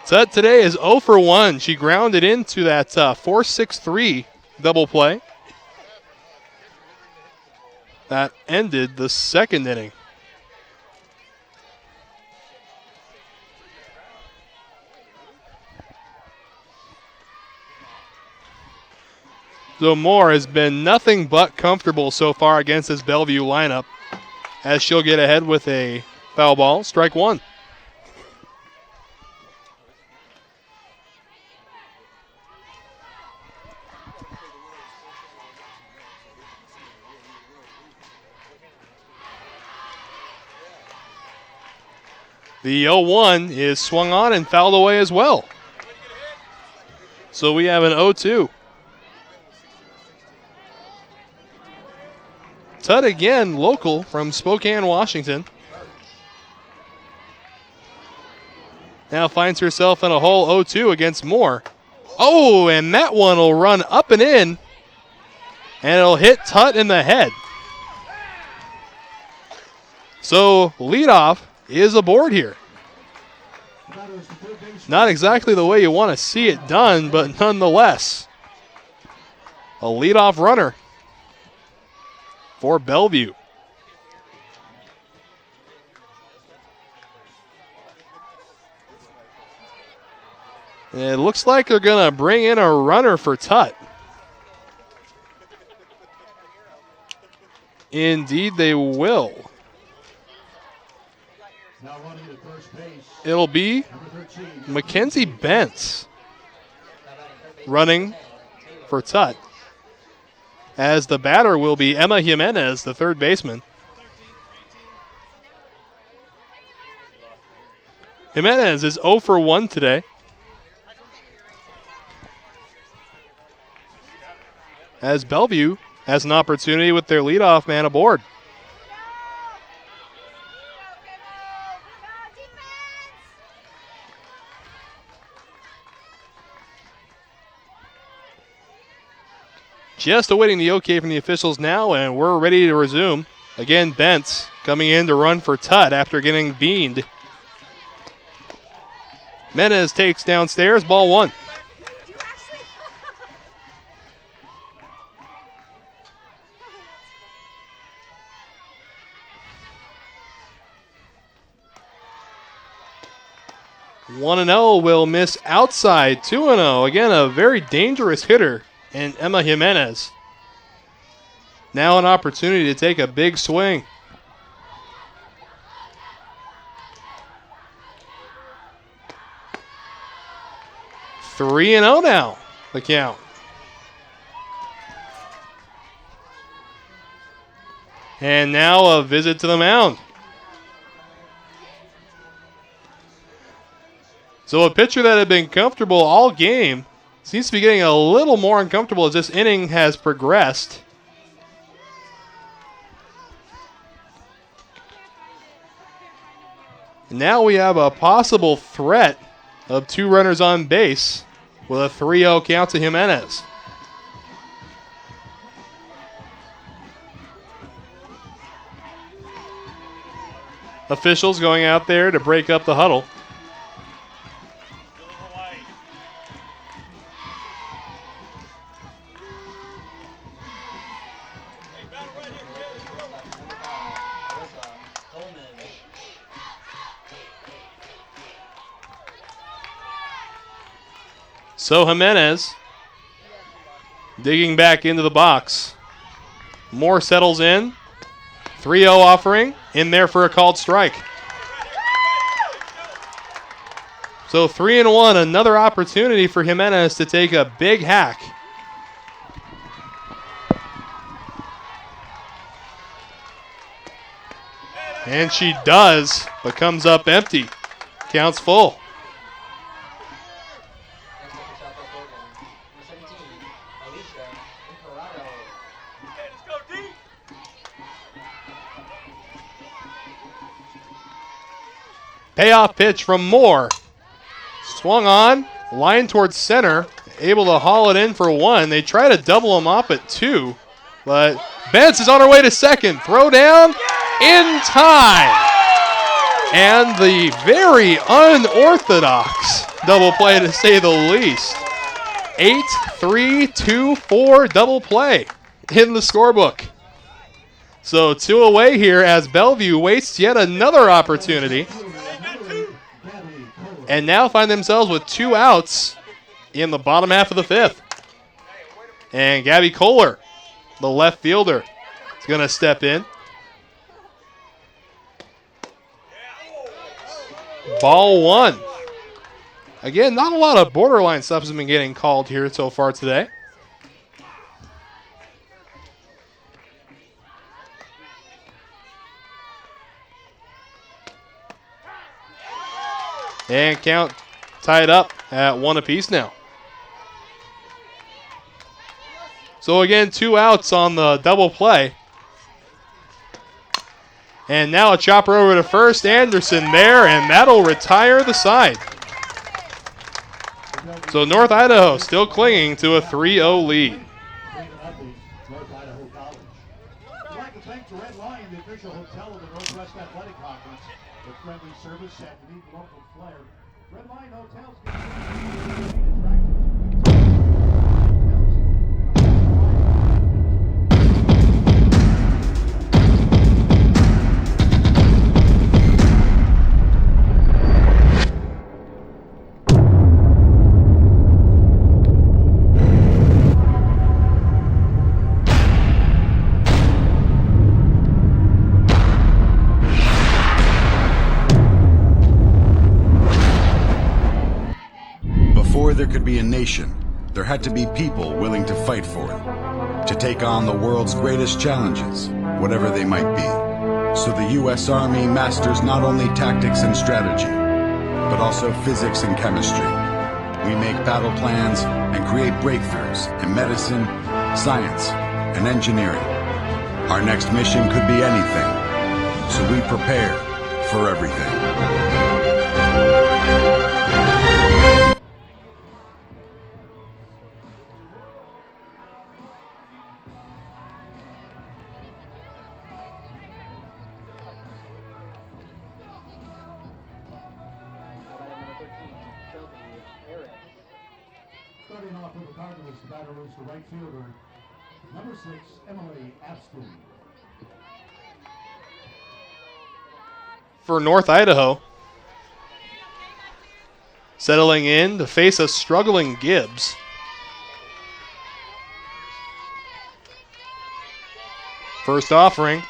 Tutt today is 0 for 1. She grounded into that 4-6-3 double play. That ended the 2nd inning. So Moore has been nothing but comfortable so far against this Bellevue lineup, as she'll get ahead with a foul ball, strike 1. The 0-1 is swung on and fouled away as well. So we have an 0-2. Tutt again, local from Spokane, Washington. Now finds herself in a hole 0-2 against Moore. Oh, and that one will run up and in, and it'll hit Tutt in the head. So leadoff is aboard here. Not exactly the way you want to see it done, but nonetheless, a leadoff runner for Bellevue. And it looks like they're going to bring in a runner for Tutt. Indeed, they will. It'll be Mackenzie Bentz running for Tutt, as the batter will be Emma Jimenez, the third baseman. Jimenez is 0 for 1 today. As Bellevue has an opportunity with their leadoff man aboard. Just awaiting the okay from the officials now, and we're ready to resume. Again, Bentz coming in to run for Tutt after getting beaned. Menez takes downstairs, ball 1. One and 0 will miss outside. 2-0. Again, a very dangerous hitter in Emma Jimenez. Now an opportunity to take a big swing. Three and 0 now, the count. And now a visit to the mound. So a pitcher that had been comfortable all game seems to be getting a little more uncomfortable as this inning has progressed. And now we have a possible threat of 2 runners on base with a 3-0 count to Jimenez. Officials going out there to break up the huddle. So Jimenez digging back into the box. Moore settles in. 3-0 offering in there for a called strike. So 3-1, another opportunity for Jimenez to take a big hack. And she does, but comes up empty. Counts full. Payoff pitch from Moore. Swung on, line towards center, able to haul it in for 1. They try to double him up at 2, but Bentz is on her way to second. Throw down in time. And the very unorthodox double play, to say the least. 8-3-2-4 double play in the scorebook. So 2 away here as Bellevue wastes yet another opportunity. And now find themselves with 2 outs in the bottom half of the 5th. And Gabby Kohler, the left fielder, is going to step in. Ball 1. Again, not a lot of borderline stuff has been getting called here so far today. And count tied up at 1 apiece now. So again, 2 outs on the double play. And now a chopper over to first. Anderson there, and that'll retire the side. So North Idaho still clinging to a 3-0 lead.
North Idaho College. We'd like to thank the Red Lion, the official hotel of the Northwest Athletic Conference, with friendly service and unique local flair. Red Lion Hotels.
There could be a nation, there had to be people willing to fight for it, to take on the world's greatest challenges, whatever they might be. So the U.S. Army masters not only tactics and strategy, but also physics and chemistry. We make battle plans and create breakthroughs in medicine, science, and engineering. Our next mission could be anything, so we prepare for everything.
Starting off with the Cardinals, the batter is the right fielder, number 6, Emily Aston.
For North Idaho, settling in to face a struggling Gibbs. First offering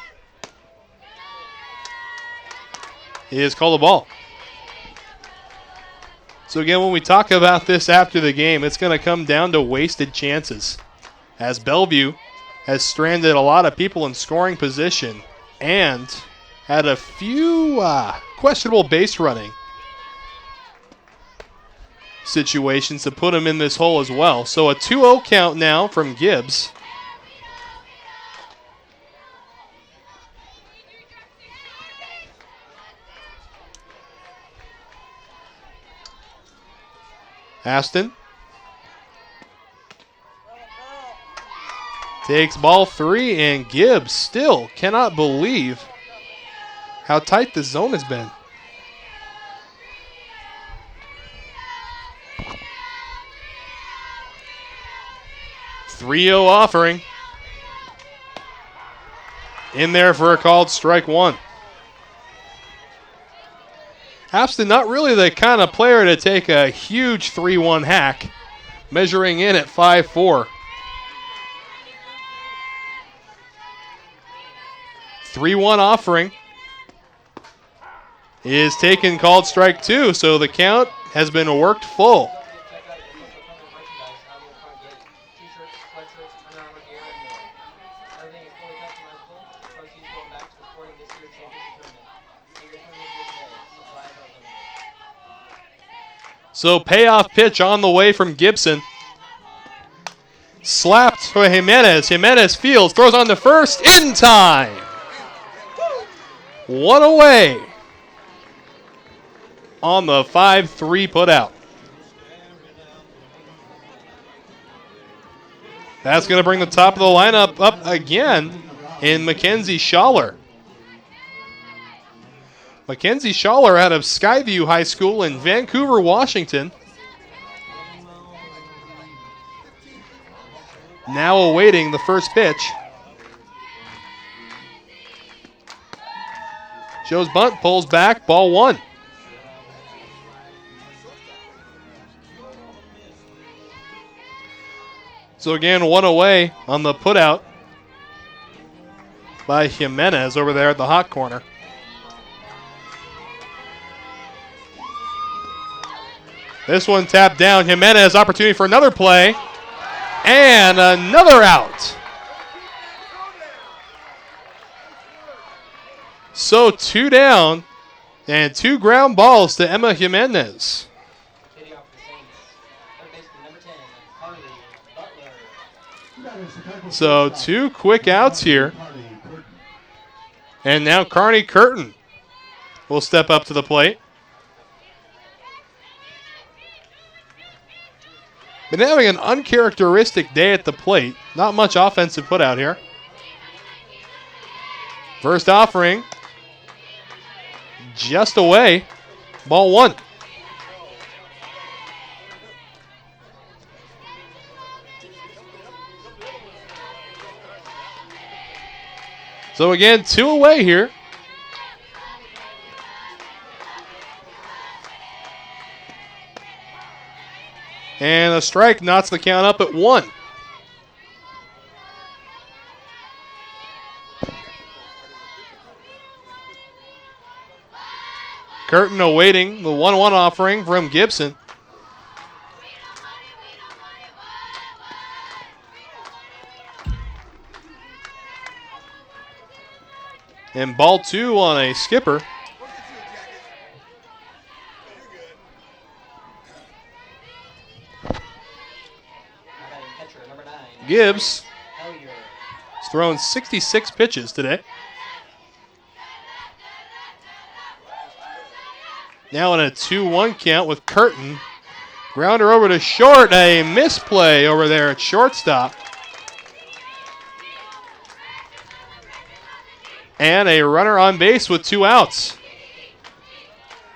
is called a ball. So again, when we talk about this after the game, it's going to come down to wasted chances, as Bellevue has stranded a lot of people in scoring position and had a few questionable base running situations to put him in this hole as well. So a 2-0 count now from Gibbs. Aston takes ball 3, and Gibbs still cannot believe how tight the zone has been. .30 offering. In there for a called strike 1. Aston not really the kind of player to take a huge 3-1 hack, measuring in at 5'4". 3-1 offering is taken, called strike 2, so the count has been worked full. So payoff pitch on the way from Gibson. Slapped for Jimenez. Jimenez fields, throws on to first, in time. One away on the 5-3 putout. That's going to bring the top of the lineup up again in Mackenzie Schaller. Mackenzie Schaller out of Skyview High School in Vancouver, Washington. Now awaiting the first pitch. Joe's bunt pulls back, ball 1. So again, 1 away on the putout by Jimenez over there at the hot corner. This one tapped down. Jimenez, opportunity for another play. And another out. So 2 down and 2 ground balls to Emma Jimenez. So 2 quick outs here. And now Carney Curtin will step up to the plate. Been having an uncharacteristic day at the plate. Not much offensive put out here. First offering. Just away. Ball 1. So again, 2 away here. And a strike knots the count up at 1. Curtin awaiting the 1-1 offering from Gibson. And ball 2 on a skipper. Gibbs has thrown 66 pitches today. Now in a 2-1 count with Curtin. Grounder over to short. A misplay over there at shortstop. And a runner on base with 2 outs.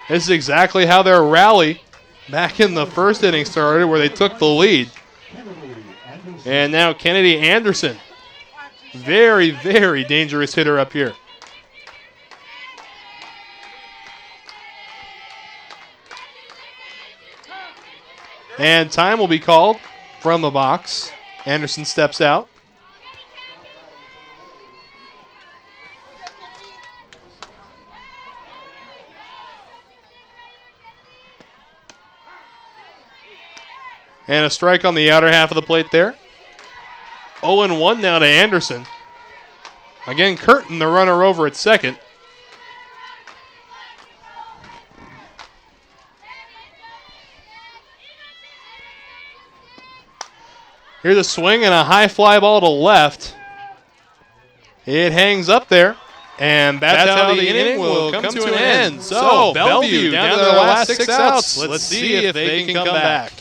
This is exactly how their rally back in the first inning started, where they took the lead. And now Kennedy Anderson. Very, very dangerous hitter up here. And time will be called from the box. Anderson steps out. And a strike on the outer half of the plate there. 0-1 now to Anderson. Again, Curtin, the runner over at second. Here's a swing and a high fly ball to left. It hangs up there, and that's how the inning will come to an end. So, Bellevue down to their last 6 outs. Let's see if they can come back.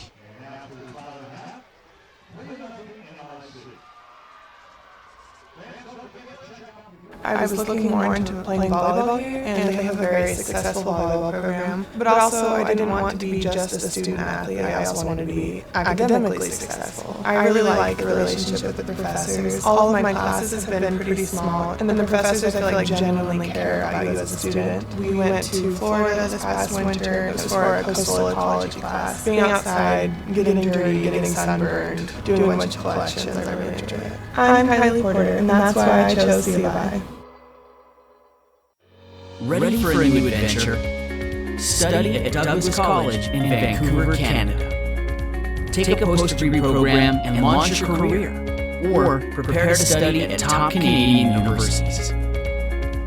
I was looking more into playing volleyball here, and they have a very successful volleyball program. But also, I didn't want to be just a student athlete. I also wanted to be academically successful. I really like the relationship with the professors. All of my classes have been pretty small, and the professors I feel like genuinely care about you as a student. We went to Florida this past winter. It was for a coastal ecology class. Being outside, getting dirty, getting sunburned, doing a bunch of collections, I really enjoyed it. I'm Kylie Porter, and that's why I chose CFI.
Ready for a new adventure? Study at Douglas College in Vancouver, Canada. Take a post-degree program and launch your career, or prepare to study at top Canadian universities.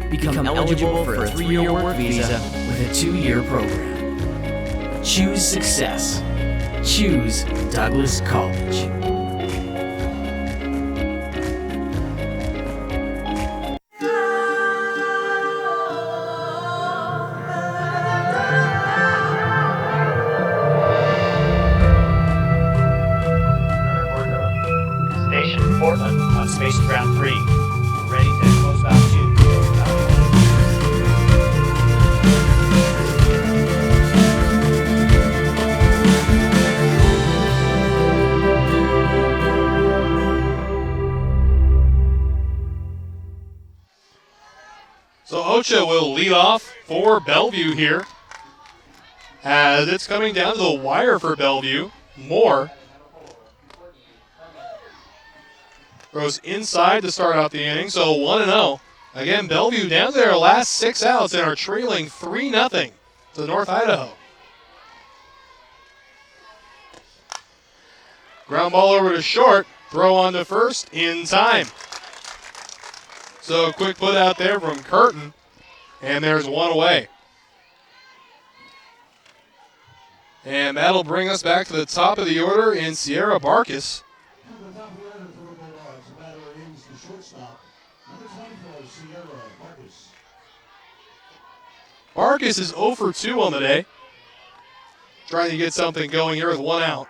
Become eligible for a 3-year work visa with a 2-year program. Choose success. Choose Douglas College.
Space round 3. Ready to close out 2.
So Ocha will lead off for Bellevue here, as it's coming down to the wire for Bellevue. Moore goes inside to start out the inning, so 1-0. Again, Bellevue down to their last 6 outs and are trailing 3-0 to North Idaho. Ground ball over to short, throw on to first in time. So a quick put out there from Curtin, and there's one away. And that'll bring us back to the top of the order in Sierra Barkis. Barkis is 0 for 2 on the day. Trying to get something going here with 1 out.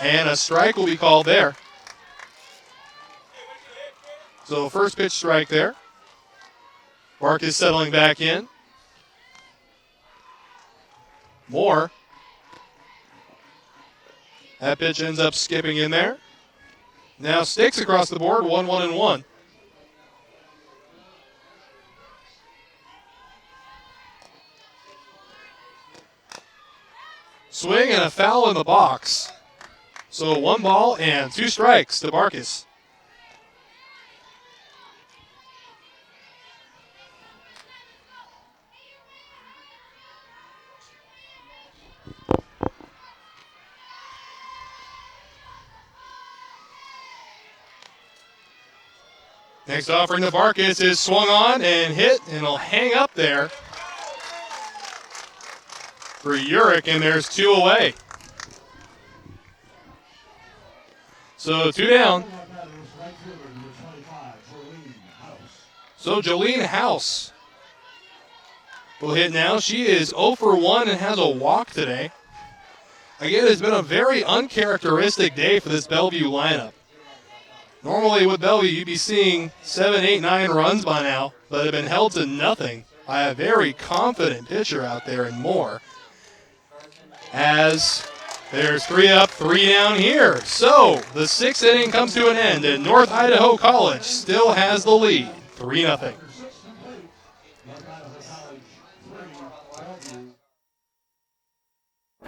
And a strike will be called there. So first pitch strike there. Barkis settling back in. Moore. That pitch ends up skipping in there. Now sticks across the board, 1-1-1. Swing and a foul in the box. So 1 ball and 2 strikes to Barkis. Next offering to Barkis is swung on and hit, and it'll hang up there for Urick, and there's 2 away. So 2 down. So Jolene House will hit now. She is 0 for 1 and has a walk today. Again, it's been a very uncharacteristic day for this Bellevue lineup. Normally with Bellevue, you'd be seeing 7, 8, 9 runs by now, but have been held to nothing by a very confident pitcher out there and more. As there's 3 up, 3 down here. So the 6th inning comes to an end, and North Idaho College still has the lead, 3-0.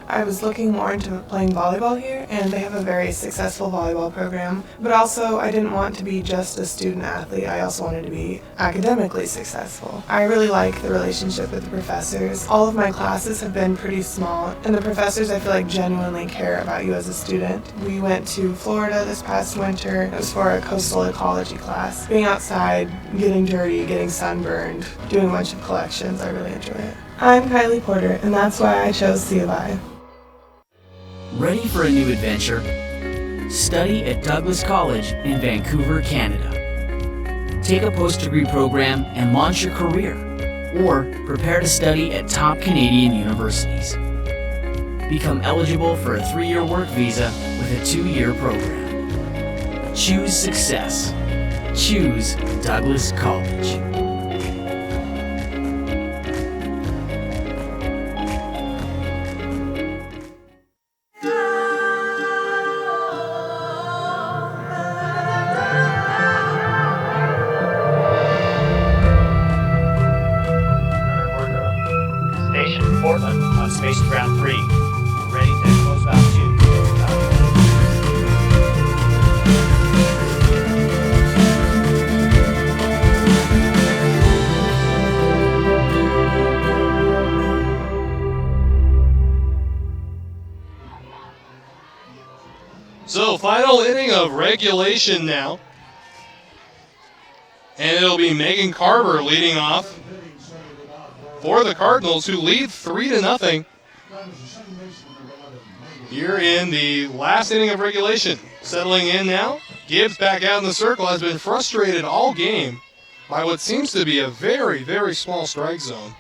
I was looking more into playing volleyball here, and they have a very successful volleyball program. But also, I didn't want to be just a student athlete. I also wanted to be academically successful. I really like the relationship with the professors. All of my classes have been pretty small, and the professors, I feel like, genuinely care about you as a student. We went to Florida this past winter. It was for a coastal ecology class. Being outside, getting dirty, getting sunburned, doing a bunch of collections, I really enjoy it. I'm Kylie Porter, and that's why I chose C of I.
Ready for a new adventure? Study at Douglas College in Vancouver, Canada. Take a post-degree program and launch your career, or prepare to study at top Canadian universities. Become eligible for a 3-year work visa with a 2-year program. Choose success. Choose Douglas College.
Station Portland on Space Ground 3. Ready to close valve 2.
So, final inning of regulation now. And it'll be Megan Carver leading off for the Cardinals, who lead 3-0 here in the last inning of regulation. Settling in now. Gibbs back out in the circle, has been frustrated all game by what seems to be a very, very small strike zone.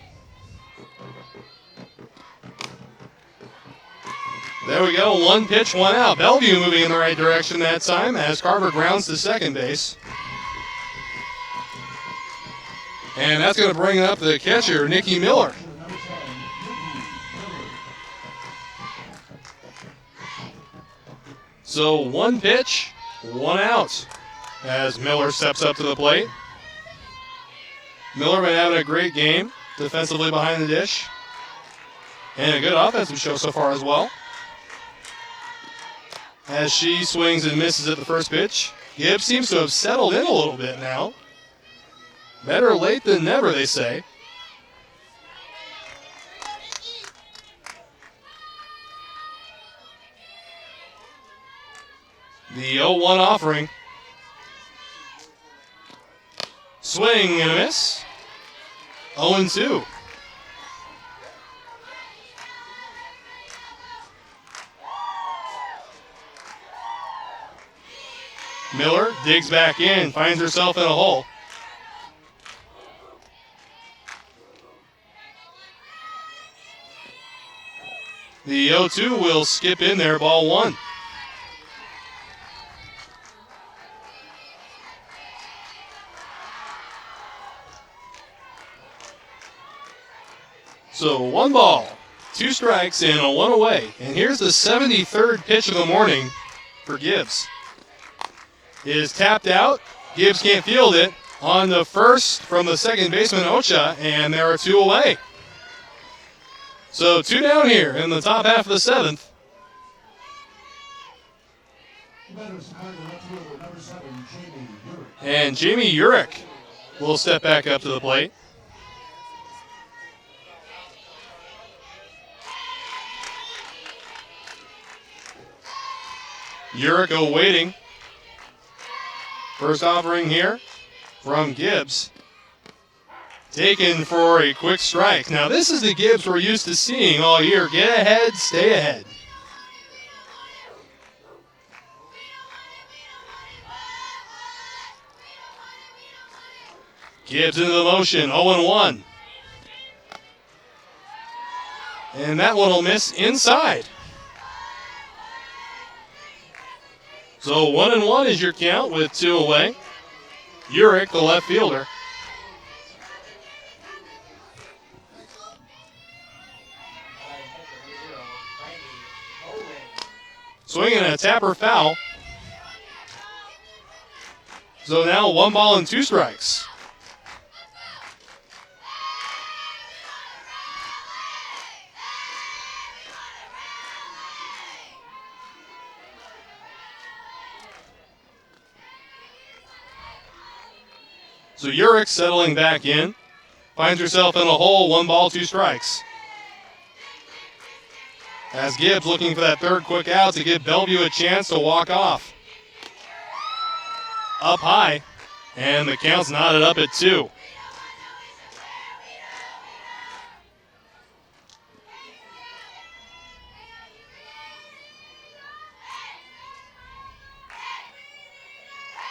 There we go, 1 pitch, 1 out. Bellevue moving in the right direction that time as Carver grounds to second base. And that's going to bring up the catcher, Nikki Miller. So 1 pitch, 1 out as Miller steps up to the plate. Miller been having a great game defensively behind the dish. And a good offensive show so far as well. As she swings and misses at the first pitch. Gibbs seems to have settled in a little bit now. Better late than never, they say. The 0-1 offering. Swing and a miss. 0-2. Miller digs back in, finds herself in a hole. The 0-2 will skip in there, ball 1. So 1 ball, 2 strikes, and a 1 away. And here's the 73rd pitch of the morning for Gibbs. It is tapped out. Gibbs can't field it. On the first from the second baseman, Ocha, and there are 2 away. So 2 down here in the top half of the 7th. And Jamie Urick will step back up to the plate. Urick awaiting. First offering here from Gibbs. Taken for a quick strike. Now this is the Gibbs we're used to seeing all year. Get ahead, stay ahead. Gibbs into the motion, 0-1. And that one will miss inside. So 1-1 is your count with 2 away. Urick, the left fielder. Swinging a tapper foul. So now 1 ball and 2 strikes. So Urick settling back in. Finds herself in a hole, 1 ball, 2 strikes. As Gibbs looking for that third quick out to give Bellevue a chance to walk off. Up high, and the count's knotted up at 2.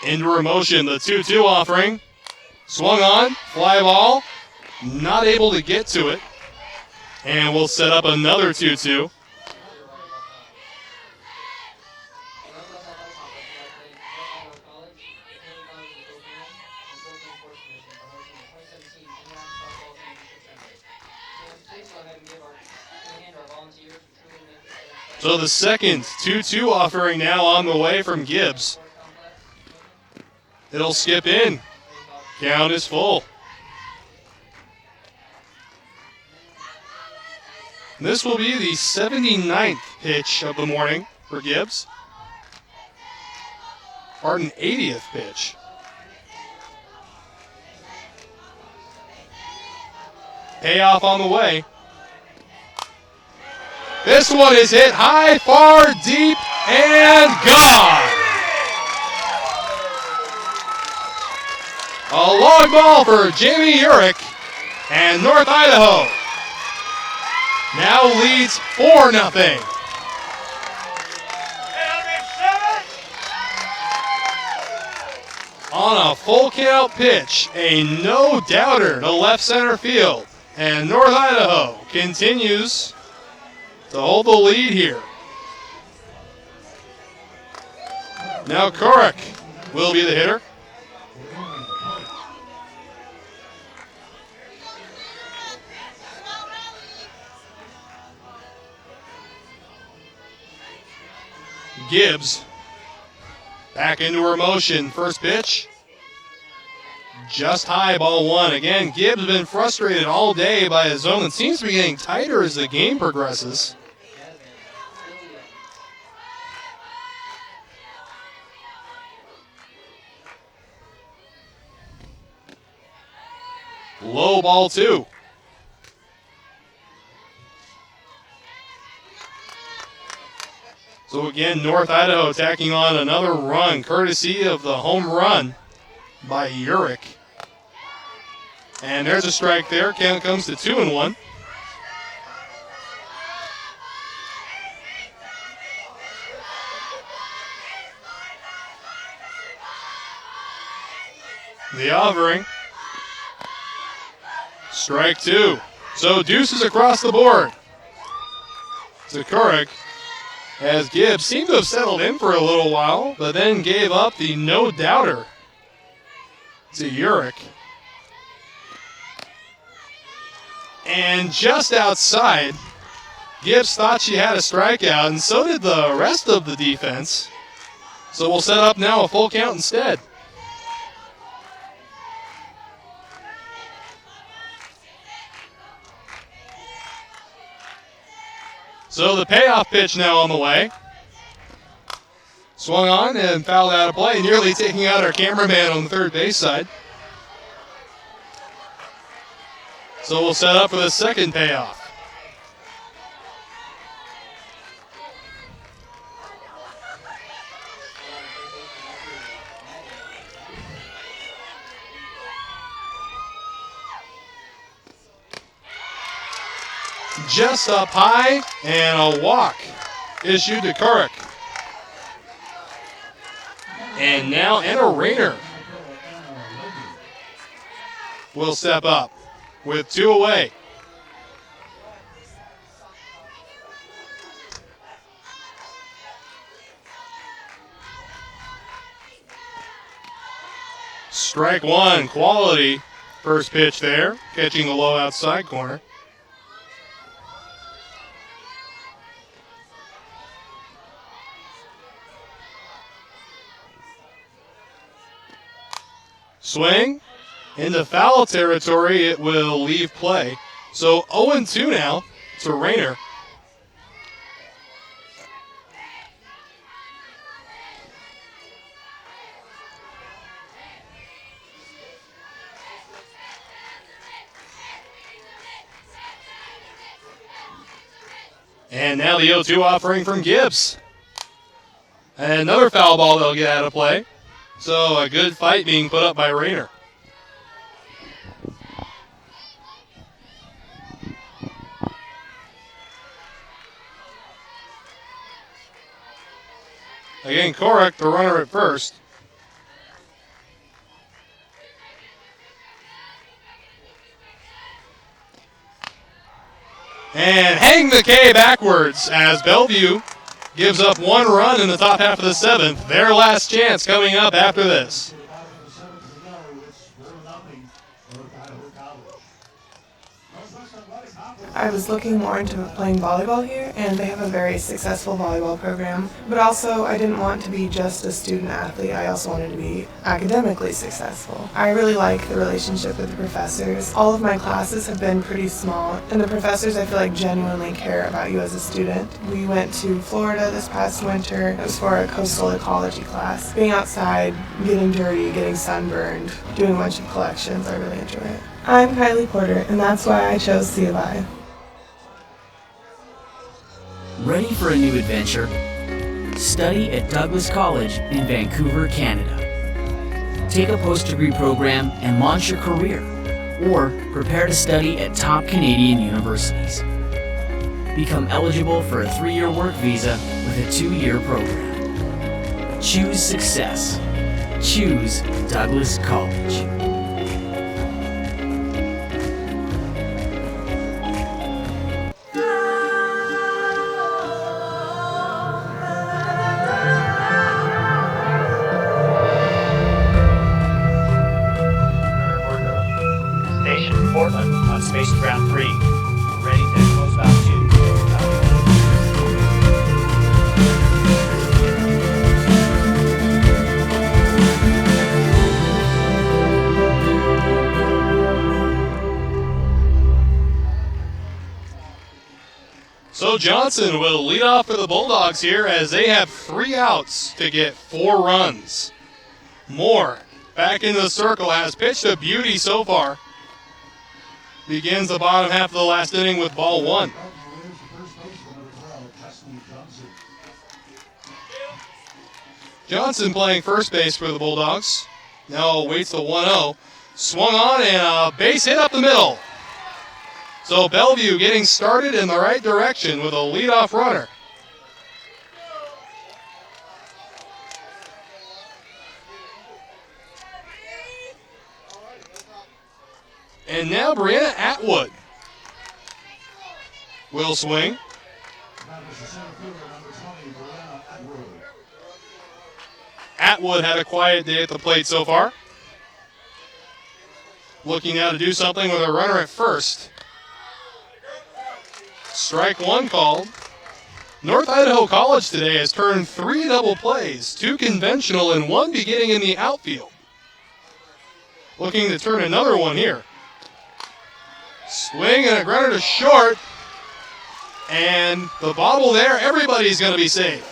Into motion, the 2-2 offering. Swung on, fly ball, not able to get to it. And we'll set up another 2-2. So the second 2-2 offering now on the way from Gibbs. It'll skip in. Count is full. This will be the 79th pitch of the morning for Gibbs. Pardon, 80th pitch. Payoff on the way. This one is hit high, far, deep, and gone. A long ball for Jamie Urick, and North Idaho now leads 4-0. On a full count pitch, a no-doubter to left center field, and North Idaho continues to hold the lead here. Now Urick will be the hitter. Gibbs back into her motion. First pitch, just high, ball 1. Again, Gibbs has been frustrated all day by his zone and seems to be getting tighter as the game progresses. Low, ball 2. So again, North Idaho tacking on another run, courtesy of the home run by Urick. And there's a strike there. Count comes to 2-1. The offering. Strike 2. So deuces across the board to Urick, as Gibbs seemed to have settled in for a little while, but then gave up the no-doubter to Urick. And just outside, Gibbs thought she had a strikeout, and so did the rest of the defense. So we'll set up now a full count instead. So the payoff pitch now on the way. Swung on and fouled out of play, nearly taking out our cameraman on the third base side. So we'll set up for the second payoff. Just up high, and a walk issued to Urick. And now Anna Rayner will step up with 2 away. Strike 1, quality first pitch there, catching the low outside corner. Swing into foul territory, it will leave play. So 0-2 now to Rayner. And now the 0-2 offering from Gibbs. And another foul ball they'll get out of play. So a good fight being put up by Rayner. Again, Korek, the runner at first. And hang the K backwards as Bellevue gives up one run in the top half of the seventh. Their last chance coming up after this.
I was looking more into playing volleyball here, and they have a very successful volleyball program. But also, I didn't want to be just a student athlete. I also wanted to be academically successful. I really like the relationship with the professors. All of my classes have been pretty small, and the professors, I feel like, genuinely care about you as a student. We went to Florida this past winter. It was for a coastal ecology class. Being outside, getting dirty, getting sunburned, doing a bunch of collections, I really enjoy it. I'm Kylie Porter, and that's why I chose C of I.
Ready for a new adventure? Study at Douglas College in Vancouver, Canada. Take a post-degree program and launch your career, or prepare to study at top Canadian universities. Become eligible for a 3-year work visa with a 2-year program. Choose success. Choose Douglas College.
On space ground 3. Ready to close out 2.
So Johnson will lead off for the Bulldogs here as they have 3 outs to get 4 runs. Moore back into the circle, has pitched a beauty so far. Begins the bottom half of the last inning with ball 1. Johnson playing first base for the Bulldogs. Now waits the 1-0. Swung on and a base hit up the middle. So Bellevue getting started in the right direction with a leadoff runner. And now Brianna Atwood will swing. Atwood had a quiet day at the plate so far. Looking now to do something with a runner at first. Strike 1 called. North Idaho College today has turned 3 double plays, 2 conventional and 1 beginning in the outfield. Looking to turn another one here. Swing and a grounder to short. And the bobble there, everybody's going to be safe.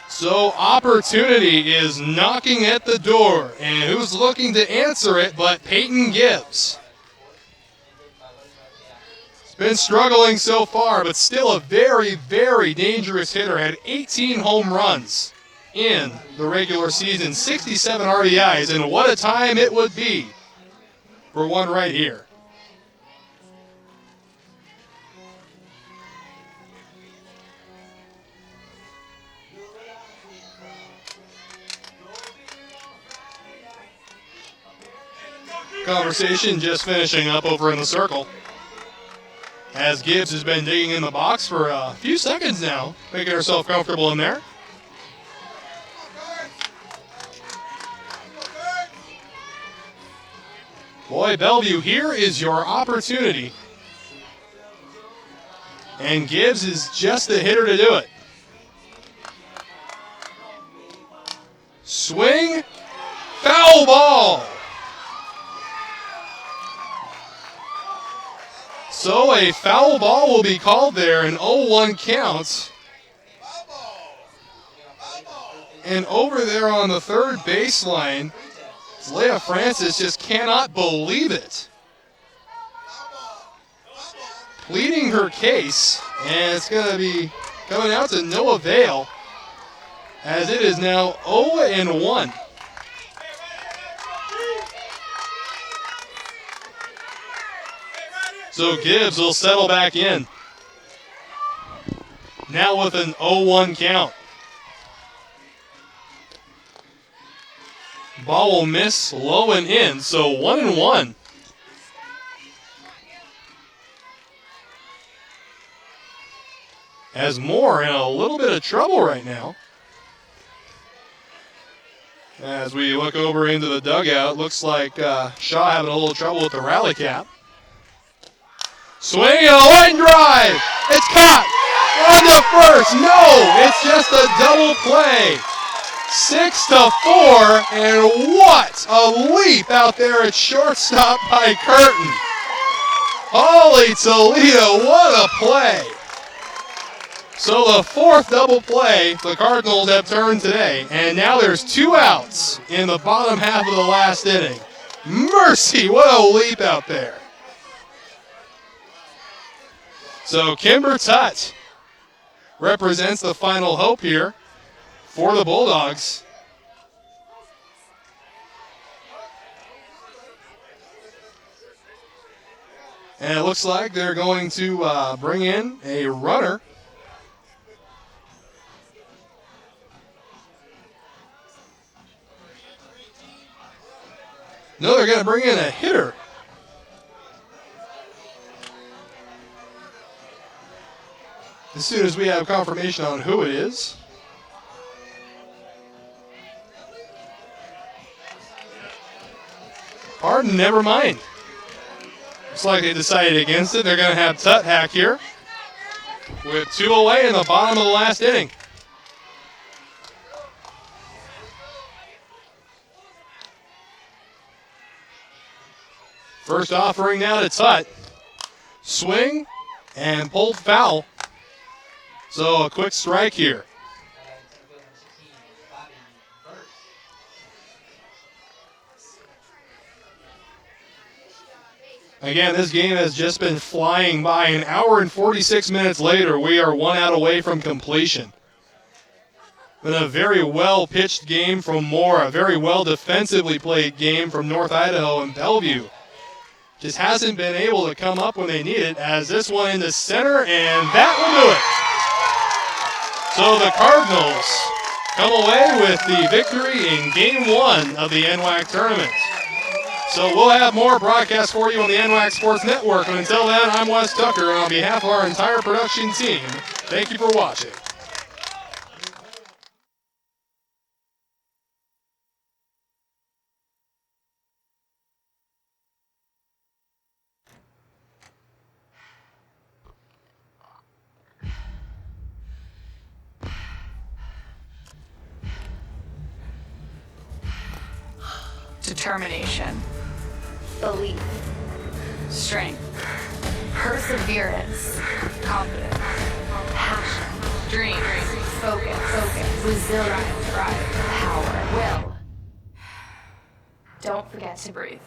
So opportunity is knocking at the door. And who's looking to answer it but Peyton Gibbs. He's been struggling so far, but still a very, very dangerous hitter. Had 18 home runs in the regular season, 67 RBIs, and what a time it would be for one right here. Conversation just finishing up over in the circle, as Gibbs has been digging in the box for a few seconds now, making herself comfortable in there. Boy, Bellevue, here is your opportunity. And Gibbs is just the hitter to do it. Swing, foul ball. So a foul ball will be called there, an 0-1 count. And over there on the third baseline, Leah Francis just cannot believe it. pleading her case, and it's going to be coming out to no avail, as it is now 0-1. So Gibbs will settle back in. Now with an 0-1 count. Ball will miss low and in, so 1-1. As Moore in a little bit of trouble right now. As we look over into the dugout, looks like Shaw having a little trouble with the rally cap. Swing and a line drive. It's caught on the first. No, it's just a double play. 6-4, and what a leap out there at shortstop by Curtin. Holy Toledo, what a play. So the fourth double play the Cardinals have turned today, and now there's 2 outs in the bottom half of the last inning. Mercy, what a leap out there. So Kimber Tutt represents the final hope here for the Bulldogs. And it looks like they're going to bring in a runner. No, they're going to bring in a hitter. As soon as we have confirmation on who it is. Pardon, never mind. Looks like they decided against it. They're going to have Tutt hack here with 2 away in the bottom of the last inning. First offering now to Tutt. Swing and pulled foul. So a quick strike here. Again, this game has just been flying by. An hour and 46 minutes later, we are 1 out away from completion. Been a very well-pitched game from Moore, a very well-defensively played game from North Idaho and Bellevue. Just hasn't been able to come up when they need it, as this one in the center, and that will do it. So the Cardinals come away with the victory in Game 1 of the NWAC tournament. So we'll have more broadcasts for you on the NWAC Sports Network. And until then, I'm Wes Tucker, and on behalf of our entire production team, thank you for watching.
Determination, belief, strength, perseverance, confidence, passion, dreams, focus, resilience, drive, power, will. Don't forget to breathe.